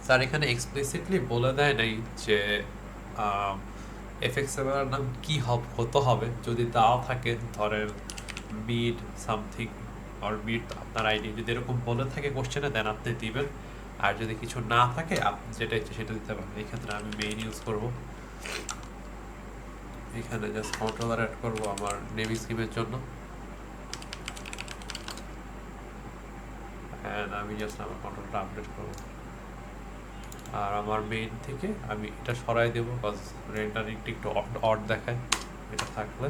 Sir এখানে explicitly বলে দেয় নাই যে এফএক্স এর নাম কি হতে হবে। যদি দেওয়া থাকে ধরেন মিড সামথিং অর মিড আপনার আইডি, যদি এরকম বলে থাকে কোশ্চেনে দেন আপনি দিবেন। আর যদি কিছু না থাকে আপনি যেটা ইচ্ছে সেটা দিতে পারেন। এই ক্ষেত্রে আমি মেইন ইউজ করব। এখানে জাস্ট কন্ট্রোলার অ্যাড করব আমার নেমিং স্কিমের জন্য। অ্যান্ড আমি জাস্ট আমার কন্ট্রোলটা আপডেট করব। আর আমার মেইন থেকে আমি এটা সরাই দেবো, কজ রেন্ডারিংটা একটু অড দেখায় এটা থাকলে।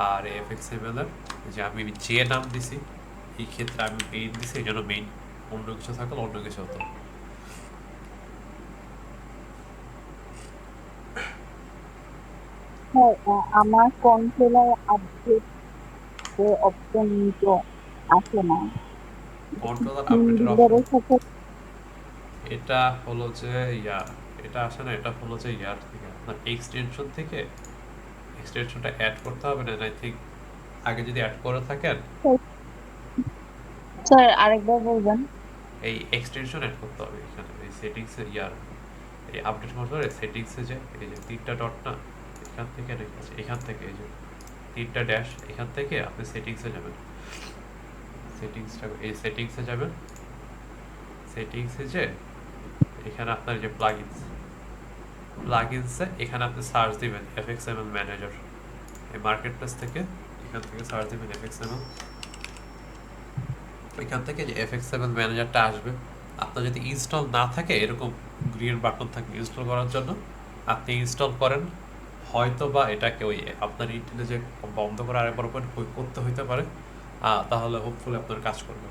আর এফএক্সএমএল এর যে আমি যে নাম দিছি এই ক্ষেত্রে আমি মেইন দিছি, এই জন্য মেইন। অন্য কিছু থাকলে অন্য কিছু হতো। হ্যাঁ, আমার কন্ট্রোলার আপডেট অপশন তো আসে না। কন্ট্রোলার টিম আপডেটের অপশন বিল্ডারের সাথে এটা হলো যে ইয়া, এটা আসে না, এটা হলো যে ইয়ার থেকে আপনার এক্সটেনশন থেকে এক্সটেনশনটা অ্যাড করতে হবে না আই থিঙ্ক। আগে যদি অ্যাড করে থাকেন স্যার আরেকবার বলবেন। এই এক্সটেনশন অ্যাড করতে হবে এখানে এই সেটিংসে ইয়ার এই আপডেট মোটরে সেটিংসে যে এই যে তিনটা ডট না, এখান থেকে রেখেছে, এখান থেকে এই যে তিনটা ড্যাশ, এখান থেকে আপনি সেটিংসে যাবেন। সেটিংসটা এই সেটিংসে যাবেন। সেটিংসে যে এখানে আপনার যে প্লাগইনসে এখানে আপনি সার্চ দিবেন এফএক্সএমএল ম্যানেজার। এই মার্কেট প্লেস থেকে এখান থেকে সার্চ দিবেন এফএক্সএমএল। এখান থেকে যে এফএক্সএমএল ম্যানেজারটা আসবে। আপনার যদি ইনস্টল না থাকে এরকম গ্রিন বাটন থাকবে ইনস্টল করার জন্য, আপনি ইনস্টল করেন। হয়তো বা এটাকে ওই আপনার ইন্টেলে যে বন্ধ করে আরেকবার ওপেন করতে হইতে পারে, তাহলে হোপফুলি আপনার কাজ করবে।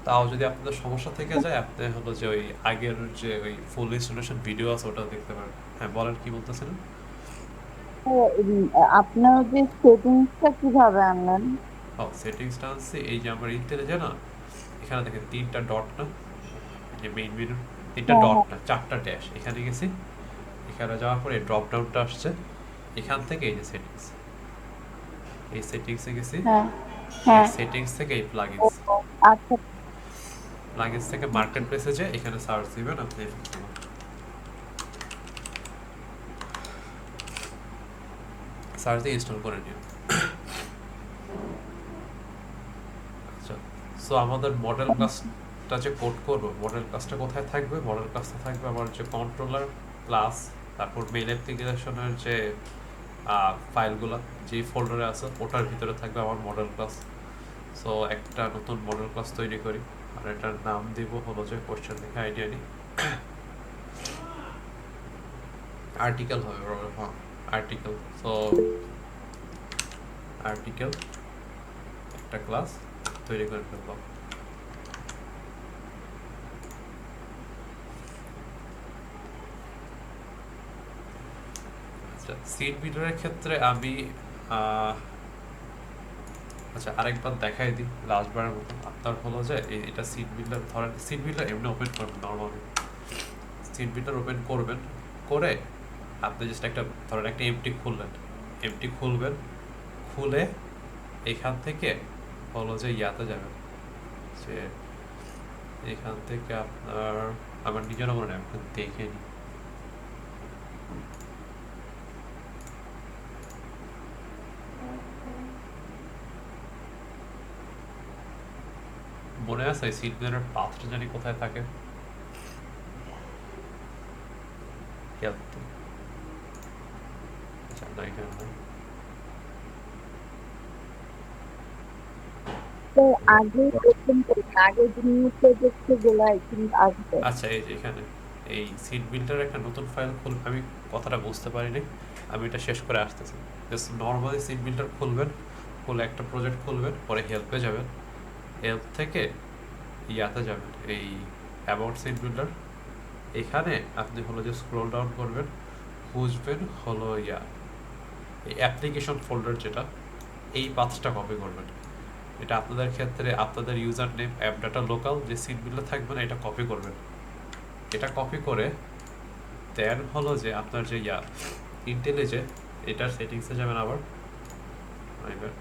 তাও যদি আপনাদের সমস্যা থেকে যায় আপনি হলো যে ওই আগের যে ওই ফুল ইনস্টলেশন ভিডিও আছে ওটা দেখতে পারেন। হ্যাঁ বলেন কি বলতেছিলেন? আপনার যে সেটিংসটা কিভাবে আনলেন? ও সেটিংসটা আনছি এই যে আমার ইন্টেলে যে না, এখানে দেখেন তিনটা ডট না, এই যে মেইন মেনু তিনটা হ্যাঁ, ডট হ্যাঁ, না চারটা ড্যাশ, এখানে গেছি। এখানে যাওয়ার পরে ড্রপ ডাউনটা আসছে, এখান থেকে এই যে সেটিংস, এই সেটিংসে গেছি। হ্যাঁ, এই হ্যাঁ। সেটিংস থেকে এই ও, প্লাগইনস, আচ্ছা। প্লাগইনস থেকে মার্কেট প্লেসে যে এখানে সার্চ দিবেন আপনি। সার্চ দিয়ে ইনস্টল করে নিন। আচ্ছা, সো আমাদের মডেল ক্লাসটা যে কোড করব, মডেল ক্লাসটা কোথায় থাকবে? মডেল ক্লাসটা থাকবে আমার যে কন্ট্রোলার ক্লাস, তারপর মেইন অ্যাপ্লিকেশনের যে ফাইলগুলো যে ফোল্ডারে আছে ওটার ভিতরে থাকবে আমার মডেল ক্লাস। সো একটা নতুন মডেল ক্লাস তৈরি করি, আর এটার নাম দিব হলো যে কোশ্চেন দেখে আইডিয়া নিই। আর্টিকেল হবে, হ্যাঁ আর্টিকেল। সো আর্টিকেল একটা ক্লাস তৈরি করে ফেললাম। আচ্ছা, সিট বিল্ডারের ক্ষেত্রে আমি আচ্ছা আরেকবার দেখাই দিই লাস্টবারের মতো। আপনার হলো যে এটা সিট বিল্ডার, ধরেন সিট বিল্ডার এমনি ওপেন করবেন নর্মালি। সিট বিল্ডার ওপেন করবেন, করে আপনি জাস্ট একটা ধরেন একটা এমটি খুললেন, এমটি খুলবেন, খুলে এখান থেকে হলো যে ইয়াতে যাবেন, যে এখান থেকে আপনার আমার নিজেরও মনে হয় আপনার দেখে নিই। মনে আছে সিট বিল্ডারের পাথটা জানি কোথায় থাকে? হেল্প, আচ্ছা না এখানে না। তো আগে ওপেন করি, আগে যে নিউ প্রজেক্ট গুলো আই থিঙ্ক আসবে। আচ্ছা এই যে এখানে এই সিট বিল্ডার একটা নতুন ফাইল খুল, আমি কথাটা বুঝতে পারিনি, আমি এটা শেষ করে আসতেছি। জাস্ট নর্মালি সিট বিল্ডার খুলবেন, খুলে একটা প্রজেক্ট খুলবেন, পরে হেল্পে যাবেন, হেল্প থেকে ইয়াতে যাবেন এই অ্যাবাউট সিট বিল্ডার। এখানে আপনি হলো যে স্ক্রল ডাউন করবেন, খুঁজবেন হলো এই অ্যাপ্লিকেশন ফোল্ডার যেটা, এই পাথটা কপি করবেন। এটা আপনাদের ক্ষেত্রে আপনাদের user name app data local যে সিট বিল্ডার থাকবে না এটা কপি করবেন। এটা কপি করে দেন হলো যে আপনার যে ইন্টেলে যে এটার সেটিংসে যাবেন আবার, এবার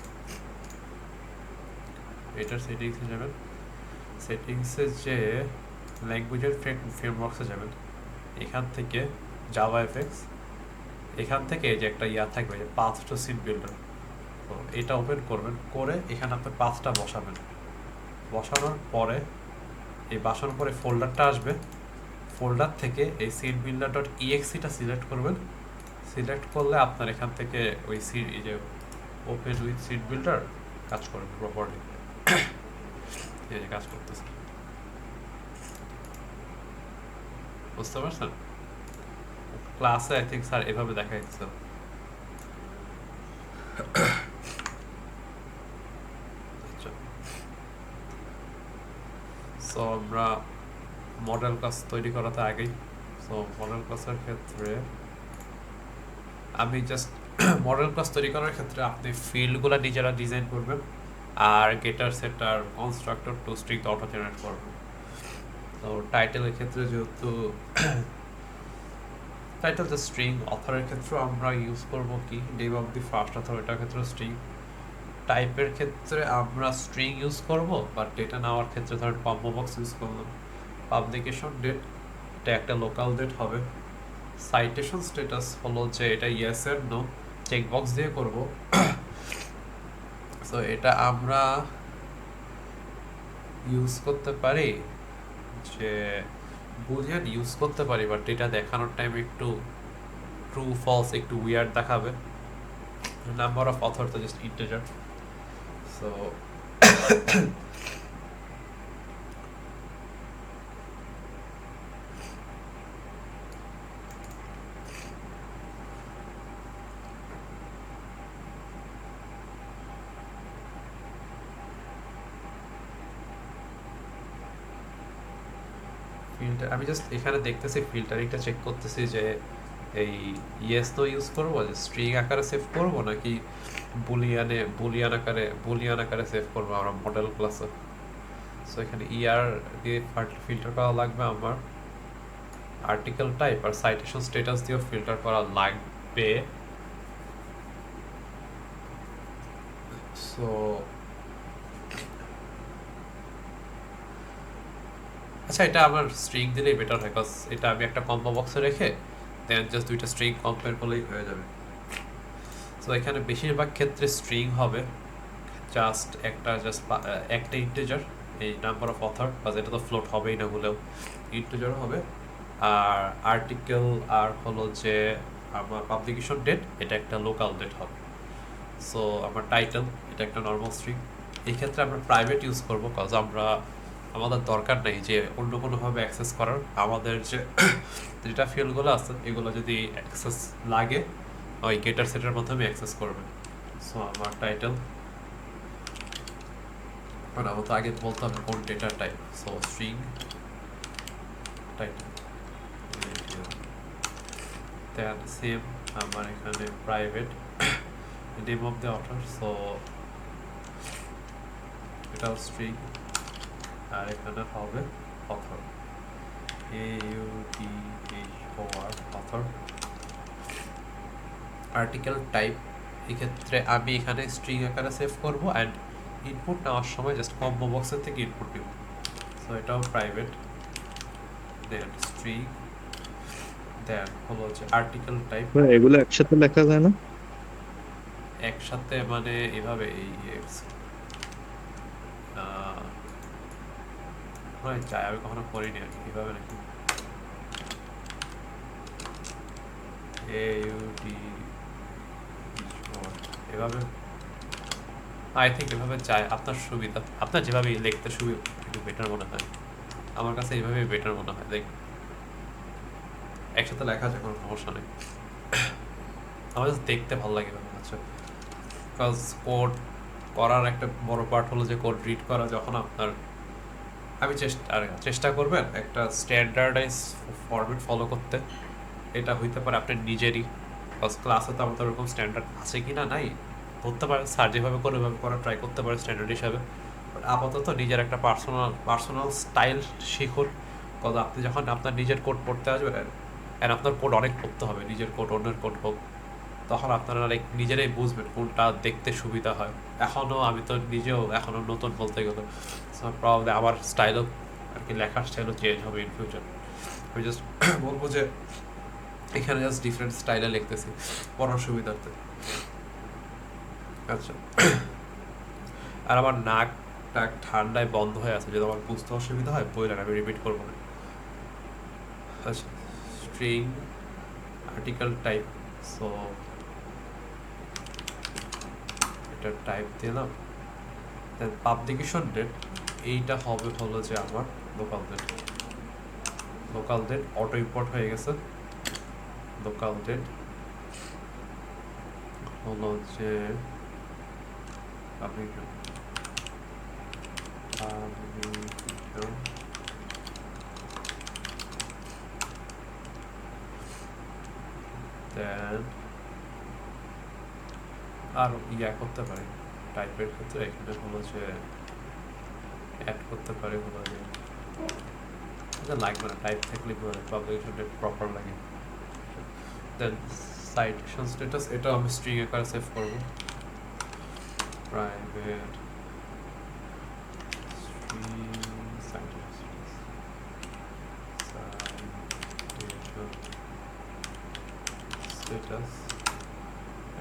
এটার সেটিংসে যাবেন। সেটিংসে যে ল্যাঙ্গুয়েজের ফ্রেমওয়ার্কসে যাবেন, এখান থেকে জাভা এফএক্স, এখান থেকে এই যে একটা ইয়া থাকবে যে পাথ টু সিন বিল্ডার, তো এটা ওপেন করবেন, করে এখানে আপনার পাথটা বসাবেন। বসানোর পরে এই বসানোর পরে ফোল্ডারটা আসবে, ফোল্ডার থেকে এই সিন বিল্ডার ডট ইএক্সিটা সিলেক্ট করবেন। সিলেক্ট করলে আপনার এখান থেকে ওই এই যে ওপেন উইথ সিন বিল্ডার কাজ করবে প্রপারলি। এই যে কাজ করতেছে, বুঝতে পারছেন? ক্লাসে আই থিঙ্ক স্যার এভাবে দেখা যাচ্ছে। আচ্ছা, সো আমরা মডেল ক্লাস তৈরি করাতে আগেই, সো মডেল ক্লাসের ক্ষেত্রে আমি জাস্ট মডেল ক্লাস তৈরি করার ক্ষেত্রে আপনি ফিল্ডগুলো নিজেরা ডিজাইন করবেন, আর গেটার সেটার constructor two string auto generate করবেন। তো টাইটেলের ক্ষেত্রে যেহেতু টাইটেল দ্য স্ট্রিং, অথরের ক্ষেত্রে আমরা ইউজ করব কি name of the first author, এটার ক্ষেত্রে স্ট্রিং। টাইপের ক্ষেত্রে আমরা স্ট্রিং ইউজ করব, বাট ডেটা নেওয়ার ক্ষেত্রে ধরেন কম্বো বক্স ইউজ করলাম। পাবলিকেশন ডেট, এটা একটা লোকাল ডেট হবে। সাইটেশন স্ট্যাটাস হলো যে এটা ইয়েস এর নো চেকবক্স দিয়ে করব। সো এটা আমরা ইউজ করতে পারি যে বুলিয়ান ইউজ করতে পারি, বাট এটা দেখানোর টাইম একটু ট্রু ফলস একটু উইয়ার্ড দেখাবে। নাম্বার অফ অথর তো জাস্ট ইন্টিজার। সো ফিল্টার আমি জাস্ট এখানে দেখতেছি, ফিল্টারিংটা চেক করতেছি যে এই ইয়েস নো ইউজ করবো, যে স্ট্রিং আকারে সেভ করব নাকি বুলিয়ান আকারে সেভ করবো আমরা মডেল ক্লাসে। সো এখানে ইয়ার দিয়ে ফিল্টার করা লাগবে আমার, আর্টিকেল টাইপ আর সাইটেশন স্ট্যাটাস দিয়েও ফিল্টার করা লাগবে। সো আচ্ছা, এটা আমার স্ট্রিং দিলেই বেটার হয়, বিকজ এটা আমি একটা কম্বো বক্সে রেখে দেন জাস্ট দুইটা স্ট্রিং কম্পেয়ার করলেই হয়ে যাবে। সো এখানে বেশিরভাগ ক্ষেত্রে স্ট্রিং হবে, জাস্ট একটা ইন্টিজার, এই নাম্বার অফ অথর, বা এটা তো ফ্লোট হবেই না বলেও ইন্টিজার হবে। আর আর্টিকেল আর হলো যে আমার পাবলিকেশন ডেট, এটা একটা লোকাল ডেট হবে। সো আমার টাইটেল, এটা একটা নর্মাল স্ট্রিং। এই ক্ষেত্রে আমরা প্রাইভেট ইউজ করবো, কজ আমাদের দরকার নেই যে অন্য কোনোভাবে অ্যাক্সেস করার। আমাদের যে যেটা ফিল্ডগুলো আছে এগুলো যদি অ্যাক্সেস লাগে ওই গেটার সেটের মাধ্যমে অ্যাক্সেস করবে। সো আমার টাইটেল, আমার তো আগে বলতে হবে কোন data type. So string title, then same আমার এখানে private name of the author, so এটাও স্ট্রিং, আর এখানে হবে author, AUTHOR author. Article type, এক্ষেত্রে আমি এখানে স্ট্রিং আকারে সেভ করব, অ্যান্ড ইনপুট নেওয়ার সময় জাস্ট কম্বো বক্সের থেকে ইনপুট দিব। সো এটাও প্রাইভেট, দেন স্ট্রিং, দেন হলো যে আর্টিকেল টাইপ। এগুলো একসাথে লেখা যায় না? একসাথে মানে এভাবে হয় চাই, আমি কখনো করিনি আর কি এভাবে নাকি। এভাবে আই থিঙ্ক এভাবে চাই, আপনার সুবিধা, আপনার যেভাবে লিখতে সুবিধা একটু বেটার মনে হয়, আমার কাছে এইভাবেই বেটার মনে হয়। লাইক একসাথে লেখা যায়, কোনো সমস্যা নেই, আমার জাস্ট দেখতে ভালো লাগে এভাবে। আচ্ছা, বিকজ কোড করার একটা বড় পার্ট হলো যে কোড রিড করা। যখন আপনার চেষ্টা করবেন একটা স্ট্যান্ডার্ডাইজ ফরম্যাট ফলো করতে, এটা হইতে পারে আপনার নিজেরই, বিকজ ক্লাসে তো আমাদের ওরকম স্ট্যান্ডার্ড আছে কি না নাই ধরতে পারে, স্যার যেভাবে করে ওইভাবে করা ট্রাই করতে পারে স্ট্যান্ডার্ড হিসাবে। বাট আপাতত নিজের একটা পার্সোনাল স্টাইল শিখুন, বিকজ আপনি যখন আপনার নিজের কোড পড়তে আসবেন, অ্যান্ড আপনার কোড অনেক পড়তে হবে, নিজের কোড অন্যের কোড হোক, তখন আপনারা লাইক নিজেরাই বুঝবেন কোনটা দেখতে সুবিধা হয়। আমি তো নিজেও এখনও নতুন বলতে গেলে, প্রবলেম আমার স্টাইলও আর কি কি লেখার স্টাইলও চেঞ্জ হবে ইন ফিউচার। আমি জাস্ট বলবো যে এখানে জাস্ট ডিফারেন্ট স্টাইলে লিখতেছি পড়ার সুবিধার্থে। আচ্ছা, আর আমার নাক টাক ঠান্ডায় বন্ধ হয়ে আছে, যদি আমার বুঝতে অসুবিধা হয় বললেন, আমি রিপিট করবো না। আচ্ছা, স্ট্রিং আর্টিকেল টাইপ, সো এটা টাইপ দিলাম, দেন পাবলিকেশন ডেট, এইটা হবে হলো যে আমার local date. Local date auto import হয়ে গেছে। লোকাল ডেট হলো যে পাবলিকেশন দেন আর ইয়া করতে পারি টাইপের ক্ষেত্রে, এখানে হলো যে অ্যাড করতে পারি হলো যে এটা লাগবে না, টাইপ থাকলে পাবলিকেশন ডেট প্রপার লাগে। দেন সাইটেশন স্ট্যাটাস, এটা আমি স্ট্রিং আকারে সেভ করব। Private string citation status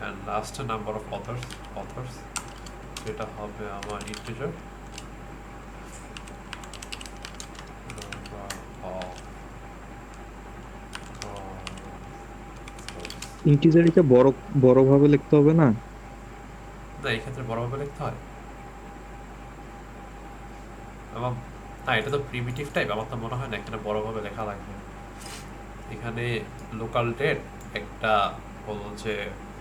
and last number of authors যেটা হবে আমার ইন্টিজার ইন্টিজারিটা বড় বড় ভাবে লিখতে হবে না? না, এই ক্ষেত্রে বড়ভাবে লিখতে হয় আমার, না এটা তো প্রিমিটিভ টাইপ, আমার তো মনে হয় না এখানে বড়ভাবে লেখা লাগবে। এখানে লোকাল ডেট একটা হলো যে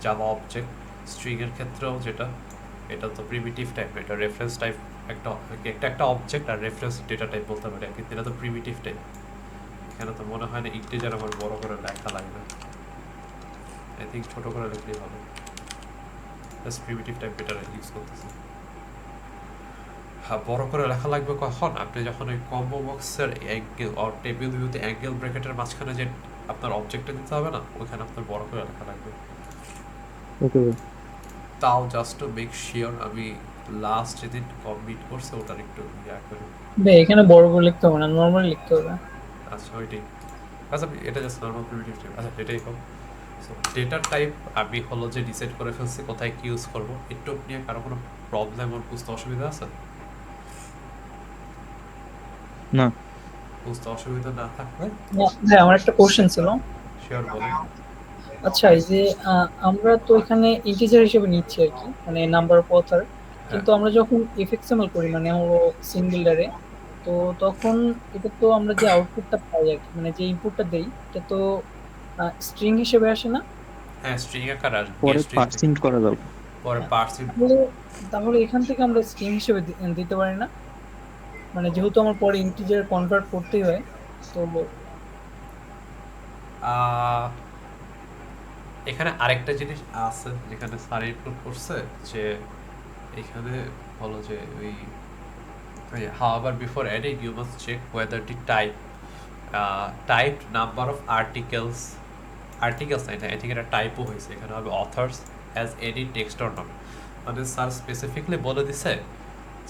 জাভা অবজেক্ট, স্ট্রিং এর ক্ষেত্রেও যেটা, এটা তো প্রিমিটিভ টাইপ, এটা রেফারেন্স টাইপ, একটা একটা অবজেক্ট আর রেফারেন্স ডেটা টাইপ বলতে পারি, কিন্তু এটা তো প্রিমিটিভ টাইপ। এখানে তো মনে হয় না ইন্টিজার আমার বড় করে লেখা লাগবে, আই থিঙ্ক ছোট করে লিখলেই হবে। জাস্ট প্রিমিটিভ টাইপ এটা ইউজ করতেছি। হ্যাঁ, বড় করে লেখা লাগবে কখন? আপনি যখন ওই কম্বো বক্সের অ্যাঙ্গেল আর টেবিল ভিউতে অ্যাঙ্গেল ব্র্যাকেটের মাঝখানে যে আপনার অবজেক্টটা দিতে হবে না, ওইখানে আপনার বড় করে লেখা লাগবে। ওকে, তাও জাস্ট টু মেক শিওর, আমি লাস্ট যেদিন কমপ্লিট করছে ওটার একটু ইয়া করি। এখানে বড় করে লিখতে হবে না, নর্মাল লিখতে হবে। আচ্ছা, ওইটাই। আচ্ছা, এটা জাস্ট নর্মাল প্রিমিটিভ টাইপ। আচ্ছা, এটাই হোক। সো ডেটা টাইপ আমি হলো যে ডিসাইড করে ফেলছি কোথায় কি ইউজ করবো। একটু নিয়ে কারো কোনো প্রবলেম আর বুঝতে অসুবিধা আছে? না। বুঝতে অসুবিধা না থাকলে হ্যাঁ, আমার একটা কোশ্চেন ছিল। শিওর বলুন। আচ্ছা, এই যে আমরা তো এখানে ইন্টিজার হিসেবে নিচ্ছি আর কি, মানে নাম্বার অফ অথর, কিন্তু আমরা যখন এফএক্সএমএল করি মানে হলো সিন বিল্ডারে, তো তখন এটা তো আমরা যে আউটপুটটা পাই আর কি, মানে যে ইনপুটটা দেই, এটা তো স্ট্রিং হিসেবে আসে না? হ্যাঁ, স্ট্রিং আকার আসবে, পরে string পার্সেন্ট করা যাবে। পরে পার্সেন্ট। তাহলে এখান থেকে আমরা স্ট্রিং হিসেবে দিতে পারি না? মানে যেহেতু আমার পরে ইন্টিজার কনভার্ট করতেই হয়, তো এখানে আরেকটা জিনিস আছে যেখানে স্যার ইনক্লুড করছে, যে এখানে হলো যে ওই however before adding you must check whether the typed number of articles না, এটা I think এটা টাইপও হয়েছে, এখানে হবে authors as any text or not। মানে স্যার স্পেসিফিকলি বলে দিছে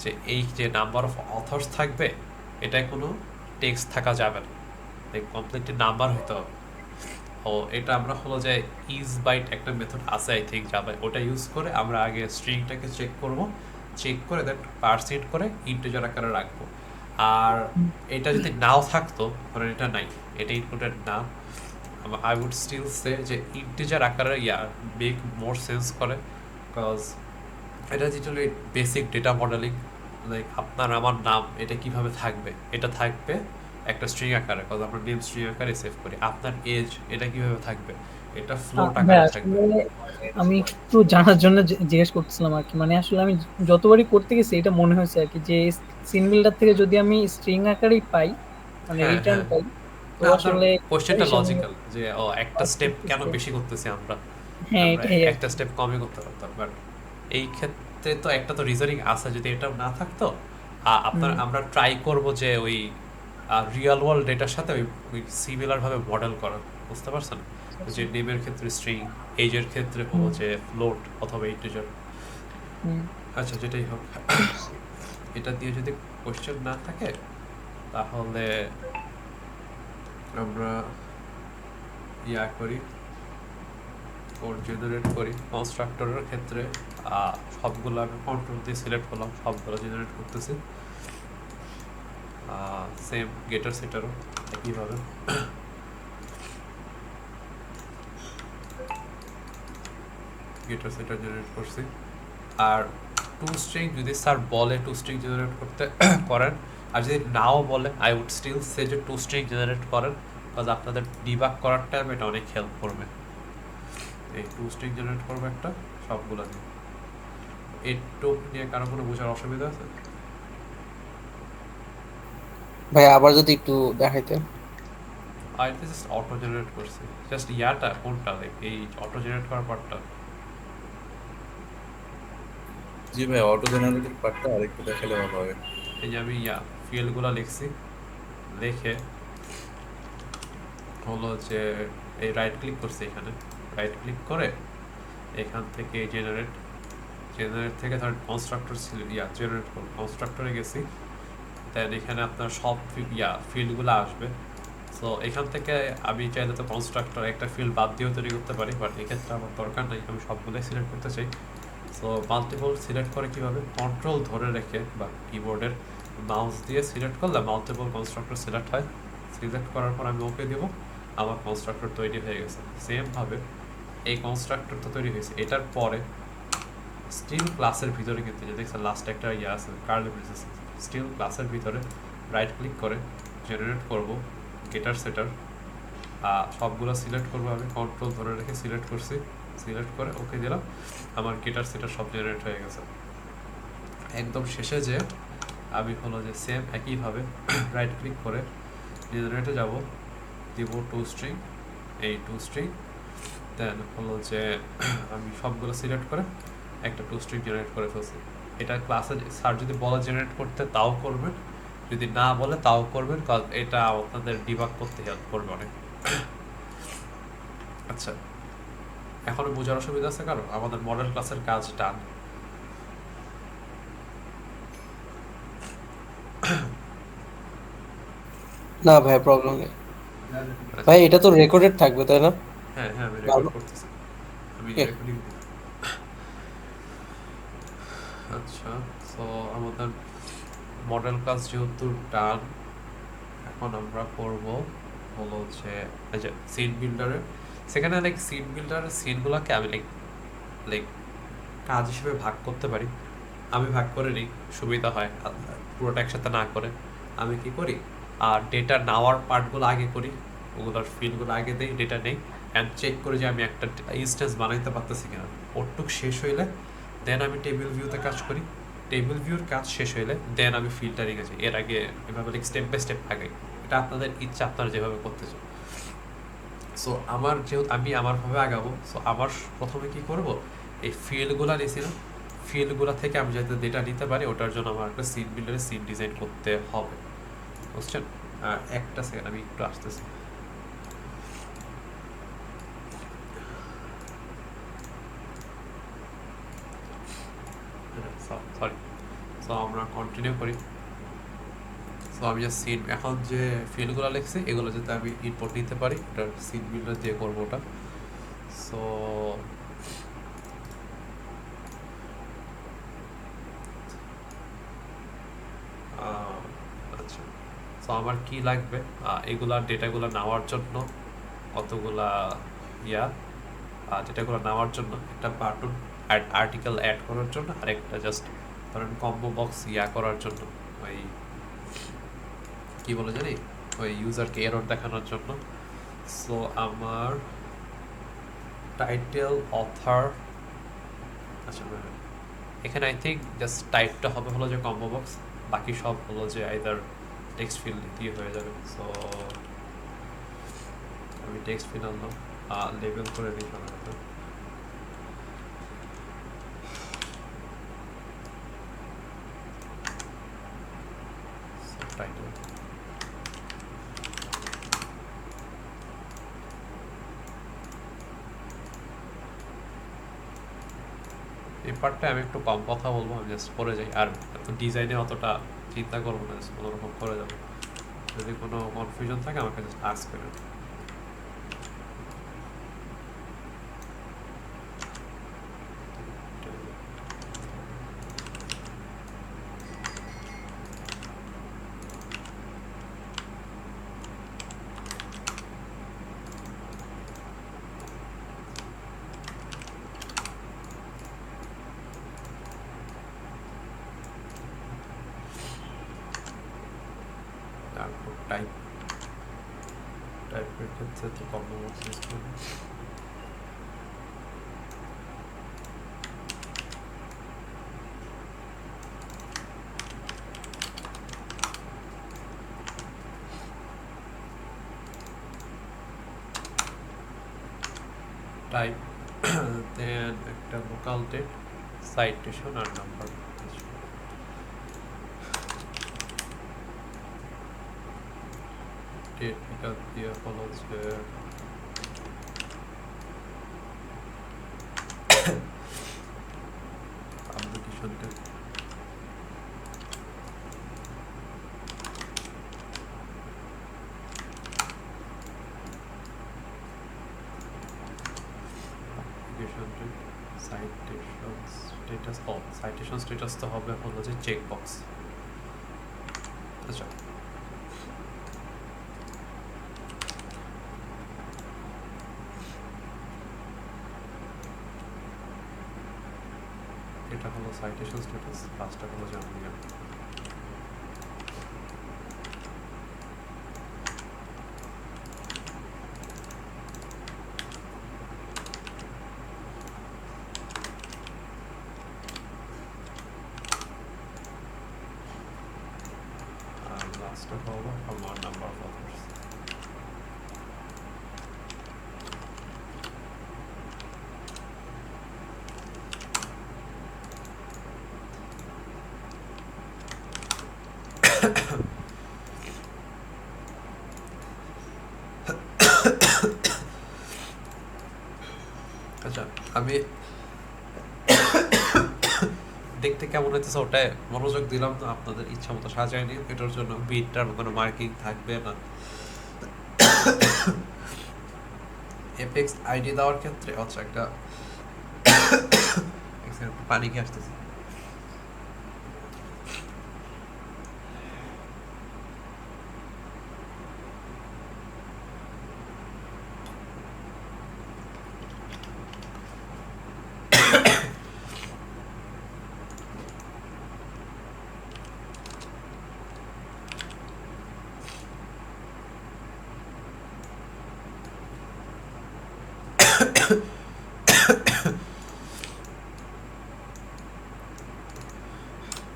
যে এই যে নাম্বার অফ অথর্স থাকবে এটায় কোনো টেক্সট থাকা যাবে না, কমপ্লিটলি নাম্বার হইতে হবে। ও এটা আমরা হলো যে ইজ বাইট একটা মেথড আছে আই থিঙ্ক যাবে, ওটা ইউজ করে আমরা আগে স্ট্রিংটাকে চেক করব, চেক করে দেন পার্সেন্ট করে ইন্টিজার আকারে রাখবো। আর এটা যদি নাও থাকতো, ধরেন এটা নাই, এটা ইনক্লুডেড না, আই উড স্টিল সে যে ইন্টিজার আকারে মেক মোর সেন্স করে, বিকজ এটা যেটা বেসিক ডেটা মডেলিং, লাইক আপনার আমার নাম এটা কিভাবে থাকবে, এটা থাকবে একটা স্ট্রিং আকারে, বিকজ আমরা নেম স্ট্রিং আকারে সেভ করি। আপনার এজ এটা কিভাবে থাকবে, এটা ফ্লোট আকারে থাকবে। আমি একটু জানার জন্য জিজ্ঞেস করতেছিলাম আর কি, মানে আসলে আমি যতবারই করতে গেছি এটা মনে হয়েছে আর কি, যে সিন বিল্ডার থেকে যদি আমি স্ট্রিং আকারেই পাই, মানে রিটার্ন পাই, তো আসলে কোশ্চেনটা লজিক্যাল যে একটা স্টেপ কেন বেশি করতেছি আমরা, হ্যাঁ এটাই একটা স্টেপ কমই করতে পারতাম। বাট এই ক্ষেত্রে তো একটা তো রিজনিং আছে, যদি এটা না থাকতো আপনার আমরা ট্রাই করব যে ওই রিয়েল ওয়ার্ল্ড ডেটার সাথে ওই সিমিলার ভাবে মডেল করা, বুঝতে পারছেন? যে নেমের ক্ষেত্রে স্ট্রিং, এজের ক্ষেত্রে হলো যে ফ্লোট অথবা ইন্টিজার। আচ্ছা, যেটাই হোক, এটা দিয়ে যদি কোশ্চেন না থাকে তাহলে আমরা ইয়া করি, কোড জেনারেট করি। কনস্ট্রাক্টরের ক্ষেত্রে সবগুলো আমি কন্ট্রোল দিয়ে সিলেক্ট করলাম, সবগুলো জেনারেট করতেছি। সেম গেটার সেটারও একইভাবে। গেটার সেটার জেনারেট করছি। আর টু স্ট্রিং যদি স্যার বলে টু স্ট্রিং জেনারেট করতে করেন, আর যদি নাও বলে আই উড স্টিল সে যে টু স্ট্রিং জেনারেট করেন, বিকজ আপনাদের ডিবাগ করার টাইম এটা অনেক হেল্প করবে। এই টু স্ট্রিং জেনারেট করবে একটা সবগুলো দিয়ে। এটুক নিয়ে কারো কোনো বোঝার অসুবিধা আছে? ভাই আবার যদি একটু দেখাইতেন। আর এটা জাস্ট অটো জেনারেট করছি, জাস্ট ইয়াটা কোনটা, লাইক এই অটো জেনারেট করার পার্টটা। জি ভাই, অটো জেনারেটেড পার্টটা আরেকটু দেখালে ভালো হবে। এই যে আমি ফিল্ডগুলো লিখছি, লিখে হলো যে এই রাইট ক্লিক করছি, এখানে রাইট ক্লিক করে এখান থেকে জেনারেট থেকে ধরেন কনস্ট্রাক্টর জেনারেট করব, কনস্ট্রাক্টরে গেছি। দেন এখানে আপনার সব ফিল্ডগুলো আসবে। সো এখান থেকে আমি চাইলে তো কনস্ট্রাক্টর একটা ফিল্ড বাদ দিয়েও তৈরি করতে পারি, বাট এক্ষেত্রে আমার দরকার নেই, আমি সবগুলোই সিলেক্ট করতে চাই। সো মাল্টিপল সিলেক্ট করে কীভাবে, কন্ট্রোল ধরে রেখে বা কিবোর্ডের মাউস দিয়ে সিলেক্ট করলে মাল্টিপল কনস্ট্রাক্টর সিলেক্ট হয়। সিলেক্ট করার পর আমি ওকে দেবো, আমার কনস্ট্রাক্টর তৈরি হয়ে গেছে। সেমভাবে এই কনস্ট্রাক্টর তো তৈরি হয়েছে, এটার পরে স্টিল ক্লাসের ভিতরে কিন্তু যে দেখছেন লাস্টে একটা আছে কার্লি ব্রেসেস, স্টিল ক্লাসের ভিতরে রাইট ক্লিক করে জেনারেট করব গেটার সেটার। সবগুলো সিলেক্ট করবো, আমি কন্ট্রোল ধরে রেখে সিলেক্ট করছি, সিলেক্ট করে ওকে দিলাম, আমার গেটার সেটার সব জেনারেট হয়ে গেছে। একদম শেষে যে আমি হলো যে সেম একইভাবে রাইট ক্লিক করে জেনারেটে যাব, দিব টু স্ট্রিং, এই টু স্ট্রিং। দেন হলো যে আমি সবগুলো সিলেক্ট করে একটা টু স্ট্রিং জেনারেট করে ফেলছি। এটা ক্লাসে স্যার যদি বলে জেনারেট করতে তাও করবেন, যদি না বলে তাও করবেন, কারণ এটা আপনাদের ডিবাগ করতে হেল্প করবে অনেক। আচ্ছা, এখনো বোঝার অসুবিধা আছে কারণ আমাদের মডেল ক্লাসের কাজ ডান। না ভাই প্রবলেম নেই ভাই, এটা তো রেকর্ডেড থাকবে তাই না? হ্যাঁ হ্যাঁ, আমি রেকর্ড করতেছি, আমি Okay. রেকর্ডিং। আচ্ছা, সো আমাদের মডেল ক্লাস যেহেতু ডান, এখন আমরা করব হলো যে এই যে সিন বিল্ডারে, সেখানে লাইক সিন বিল্ডারের সিনগুলোকে আমি লাইক কাজ হিসেবে ভাগ করতে পারি। আমি ভাগ করে নিই, সুবিধা হয় পুরোটা একসাথে না করে। আমি কি করি, আর ডেটা নেওয়ার পার্টগুলো আগে করি, ওগুলোর ফিল্ডগুলো আগে দিই, ডেটা নেই, অ্যান্ড চেক করি যে আমি একটা ইনস্ট্যান্স বানাইতে পারতেছি কিনা। ওটুক শেষ হইলে দেন আমি টেবিল ভিউতে কাজ করি, টেবিল ভিউর কাজ শেষ হইলে দেন আমি ফিল্টারিংয়ে যাই। এর আগে এভাবে স্টেপ বাই স্টেপ আগে, এটা আপনাদের ইচ্ছা, আপনারা যেভাবে করতে চান। সো আমার যেহেতু আমি আমারভাবে আগাবো, সো আমার প্রথমে কি করব, এই ফিল্ডগুলো নিয়েছি না, ফিল্ডগুলো থেকে আমি যাতে ডেটা নিতে পারি, ওটার জন্য আমার একটা সিন বিল্ডারে সিন ডিজাইন করতে হবে, বুঝছেন? আর একটা সেকেন্ড, আমি একটু আসতেছি। সরি, সো আমরা কন্টিনিউ করি। সো আমি যে সিন এখন যে ফিল্ডগুলো লিখছি এগুলো যাতে আমি ইনপুট নিতে পারি, ওটার সিন বিল্ডার দিয়ে করবো ওটা। সো আচ্ছা, সো আমার কি লাগবে, এগুলা ডেটাগুলো নেওয়ার জন্য কতগুলা ডেটাগুলো নেওয়ার জন্য একটা বাটন, আর্টিকেল অ্যাড করার জন্য, আর একটা জাস্ট ধরেন কম্বো বক্স করার জন্য, ওই কি বলে জানি, ওই ইউজারকে এরর দেখানোর জন্য। সো আমার টাইটেল অথর, আচ্ছা এখানে আই থিঙ্ক জাস্ট টাইপটা হবে হলো যে কম্বো বক্স, বাকি সব হলো যে আইদার টেক্সট ফিল্ড দিয়ে হয়ে যাবে। সো আমি টেক্সট ফিল্ড আনলাম, লেবেল করে দিই সাধারণত। টাইটেল, এই পার্টটা আমি একটু কম কথা বলবো, আমি জাস্ট করে যাই, আর ডিজাইনে অতটা চিন্তা করবো না, জাস্ট কোনোরকম করে যাবো। যদি কোনো কনফিউশন থাকে আমাকে জাস্ট আস্ক করেন। তারপর টাইপের ক্ষেত্রে তো কমন সিস্টেম টাইপ দেন একটা লোকাল ডেট সাইটেশন আর নাম্বার ডেট এটা দিয়ে হলো যে অ্যাপ্লিকেশনটা সাইটেশন স্ট্যাটাস তো হবে হলো যে চেক বক্স। আচ্ছা এটা হলো সাইটেশন স্ট্যাটাস, পাঁচটা হলো জার্নিয়ার। আর লাস্টটা হলো আমার নাম্বার অফ অথর্স। আচ্ছা আমি দেখতে কেমন হইতেছে ওটাই মনোযোগ দিলাম না, আপনাদের ইচ্ছা মতো সাজায়নি, এটার জন্য বিটটার কোনো মার্কিং থাকবে না। এপেক্স আইডি দেওয়ার ক্ষেত্রে আচ্ছা একটা পানি খেয়ে আসতেছে।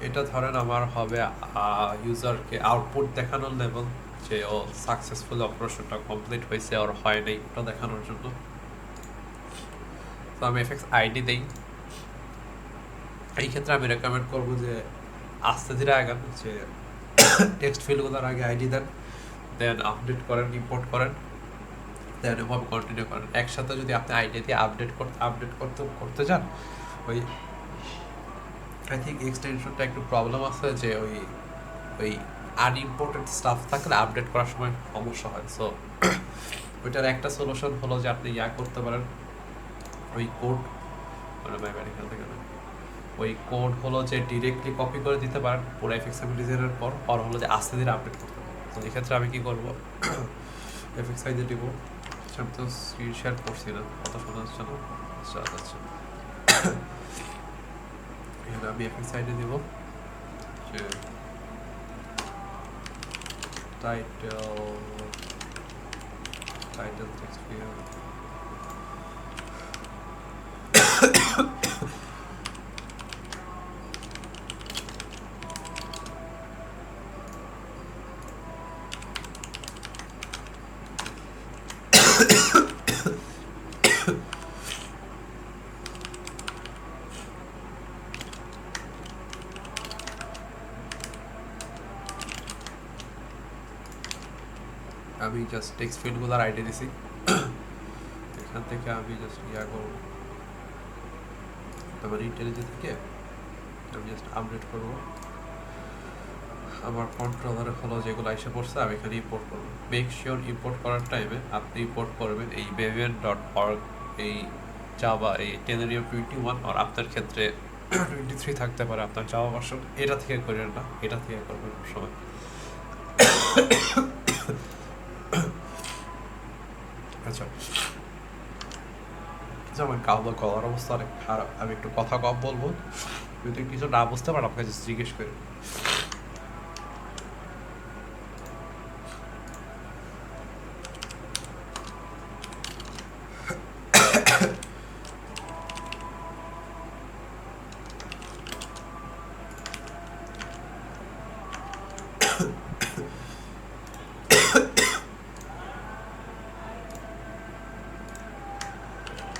এটা ধরেন আমার হবে ইউজারকে আউটপুট দেখানোর লেভেল যে ও সাকসেসফুল অপারেশনটা কমপ্লিট হয়েছে আর হয় নাই ওটা দেখানোর জন্য। তো আমি এফএক্স আইডি দেই। এই ক্ষেত্রে আমি রেকমেন্ড করবো যে আস্তে ধীরে আগান, যে টেক্সট ফিল্ডগুলোর আগে আইডি দেন, দেন আপডেট করেন, ইম্পোর্ট করেন, দেন এভাবে কন্টিনিউ করেন। একসাথে যদি আপনি আইডি দিয়ে আপডেট করতে যান, ওই আই থিঙ্ক এক্সটেনশনটা একটু প্রবলেম আছে যে ওই আনইম্পর্টেন্ট স্টাফ থাকলে আপডেট করার সময় সমস্যা হয়। সো ওইটার একটা সলিউশন হলো যে আপনি করতে পারেন ওই কোড ওই কোড হলো যে ডিরেক্টলি কপি করে দিতে পারেন পুরো এফএক্সএমএল ডিজাইনের পর, আর হলো যে আস্তে ধীরে আপডেট করতে পারেন। তো এক্ষেত্রে আমি কি করবো, এফএক্স আইডি দিব। আমি তো স্ক্রিন শেয়ার করছি না, কত শোনা যাচ্ছে না, যাচ্ছে। এখানে আমি এফএক্স আইডি দিব যে টাইটেল টেক্সট ফিল্ড আমি জাস্ট টেক্সট ফিল্ডগুলোর আইডি দিছি। এখান থেকে আমি জাস্ট করব, আমার ইন্টেলিজেন্স থেকে আমি জাস্ট আপডেট করব আমার কন্ট্রোলারে হলো যেগুলো এসে পড়ছে আমি এখানে ইম্পোর্ট করবো। মেক শিওর ইম্পোর্ট করার টাইমে আপনি ইম্পোর্ট করবেন এই debian.org, এই জাভা, এই টেনেরিয়াম 21, আর আপনার ক্ষেত্রে 23 থাকতে পারে আপনার জাভা ভার্সন। এটা থেকে করেন না, এটা থেকে করবেন সবসময়। আচ্ছা, যেমন কাউবা গলার অবস্থা অনেক খারাপ, আমি একটু কথা কম বলবো, যদি কিছু না বুঝতে পারেন আপনাকে just জিজ্ঞেস করি।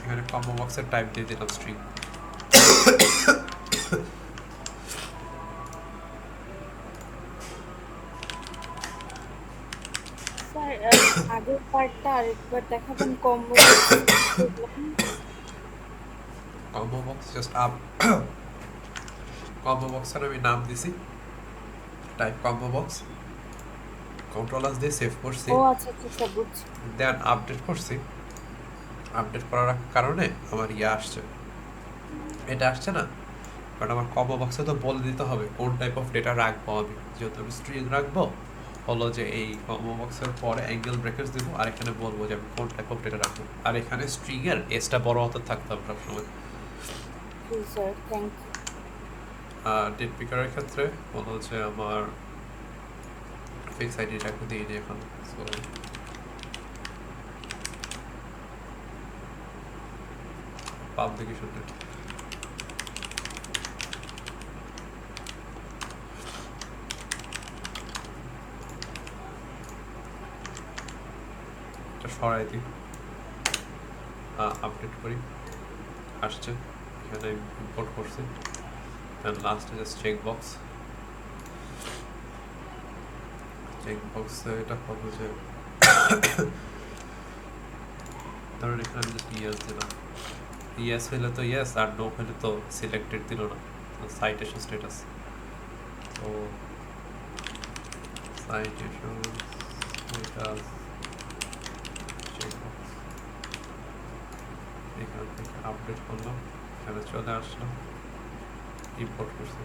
এখানে কম্বো বক্সের টাইপ দিয়ে দিলাম স্ট্রিং। স্যার আগের পার্টটা আরেকবার দেখাবেন combo. Combo box just combo বক্সের আমি নাম দিছি টাইপ কম্বো বক্স, কন্ট্রোলার দিয়ে সেভ করছি, ও আচ্ছা আচ্ছা আচ্ছা, বুঝছি। দেন আপডেট করছি। আপডেট করার কারণে আমার আসছে, এটা আসছে না, বাট আমার কম্বো বক্সে তো বলে দিতে হবে কোন টাইপ অফ ডেটা রাখবো। আমি যেহেতু আমি স্ট্রিং রাখবো, হলো যে এই কম্বো বক্সের পরে অ্যাঙ্গেল ব্রেকেটস দিব, আর এখানে বলবো যে আমি কোন টাইপ অফ ডেটা রাখবো। আর এখানে স্ট্রিং এর এসটা বড় হাতে থাকতে হবে সবসময়। জি স্যার, থ্যাংক ইউ। আর ডেট পিকারের ক্ষেত্রে হলো যে আমার ফিক্স আইডিটা একটু দিয়ে দিই এখন। পাবলিকেশন ডেট এটা সরাই দিই, আপডেট করি, আসছে, এখানে ইম্পোর্ট করছি। দেন লাস্টে জাস্ট চেক বক্সে এটা হবে যে ধরুন এখানে আমি জাস্ট ইয়েস দিলাম, ইয়েস হইলে তো ইয়েস, আর নো হইলে তো সিলেক্টেড দিল না, সাইটেশন স্ট্যাটাস। তো সাইটেশন স্ট্যাটাস চেকবক্স, এখান থেকে আপডেট করলাম, এখানে চলে আসলাম, ইম্পোর্ট করছি।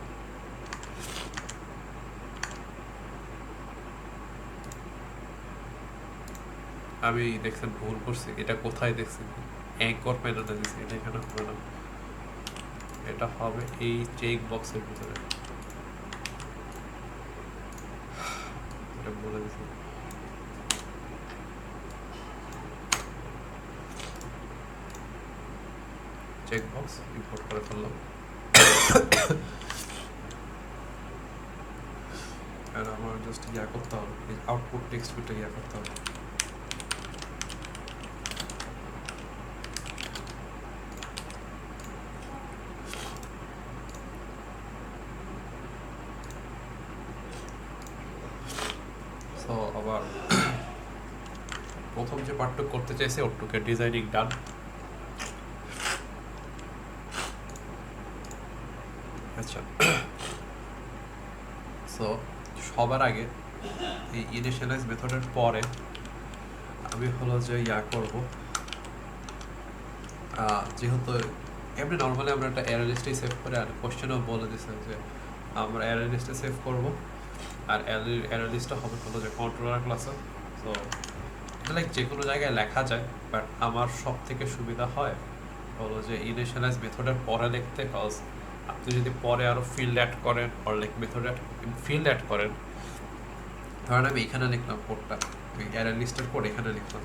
আমি দেখছেন ভুল করছি, এটা কোথায় দেখছি, অ্যাঙ্কর প্যানেলে দিছি, এটা এখানে হবে না, এটা হবে এই চেক বক্সের ভিতরে, এটা বলে দিছি। চেক বক্স ইম্পোর্ট করে ফেললাম, আর আমার জাস্ট করতে হবে, আউটপুট টেক্সট ফিল্ডটা করতে হবে। তো আবার প্রথম যে পার্টটুকু করতে চাইছি ওটুকে ডিজাইনিং ডান। আচ্ছা, সো সবার আগে এই ইনিশিয়ালাইজ মেথডের পরে আমি হলো যে করব, যেহেতু এমনি নর্মালি আমরা একটা অ্যারে লিস্টে সেভ করে, আর কোশ্চেনও বলে দিছে যে আমরা অ্যারে লিস্টে সেভ করব, আর অ্যারে লিস্টটা হবে হলো যে কন্ট্রোলার ক্লাসে। সো এটা লাইক যে কোনো জায়গায় লেখা যায়, বাট আমার সব থেকে সুবিধা হয় হলো যে ইনিশিয়ালাইজ মেথডের পরে লিখতে, কজ আপনি যদি পরে আরও ফিল্ড অ্যাড করেন, আর লাইক মেথডে ফিল্ড অ্যাড করেন, ধরেন আমি এখানে লিখলাম কোডটা, ওই অ্যারে লিস্টের কোড এখানে লিখলাম,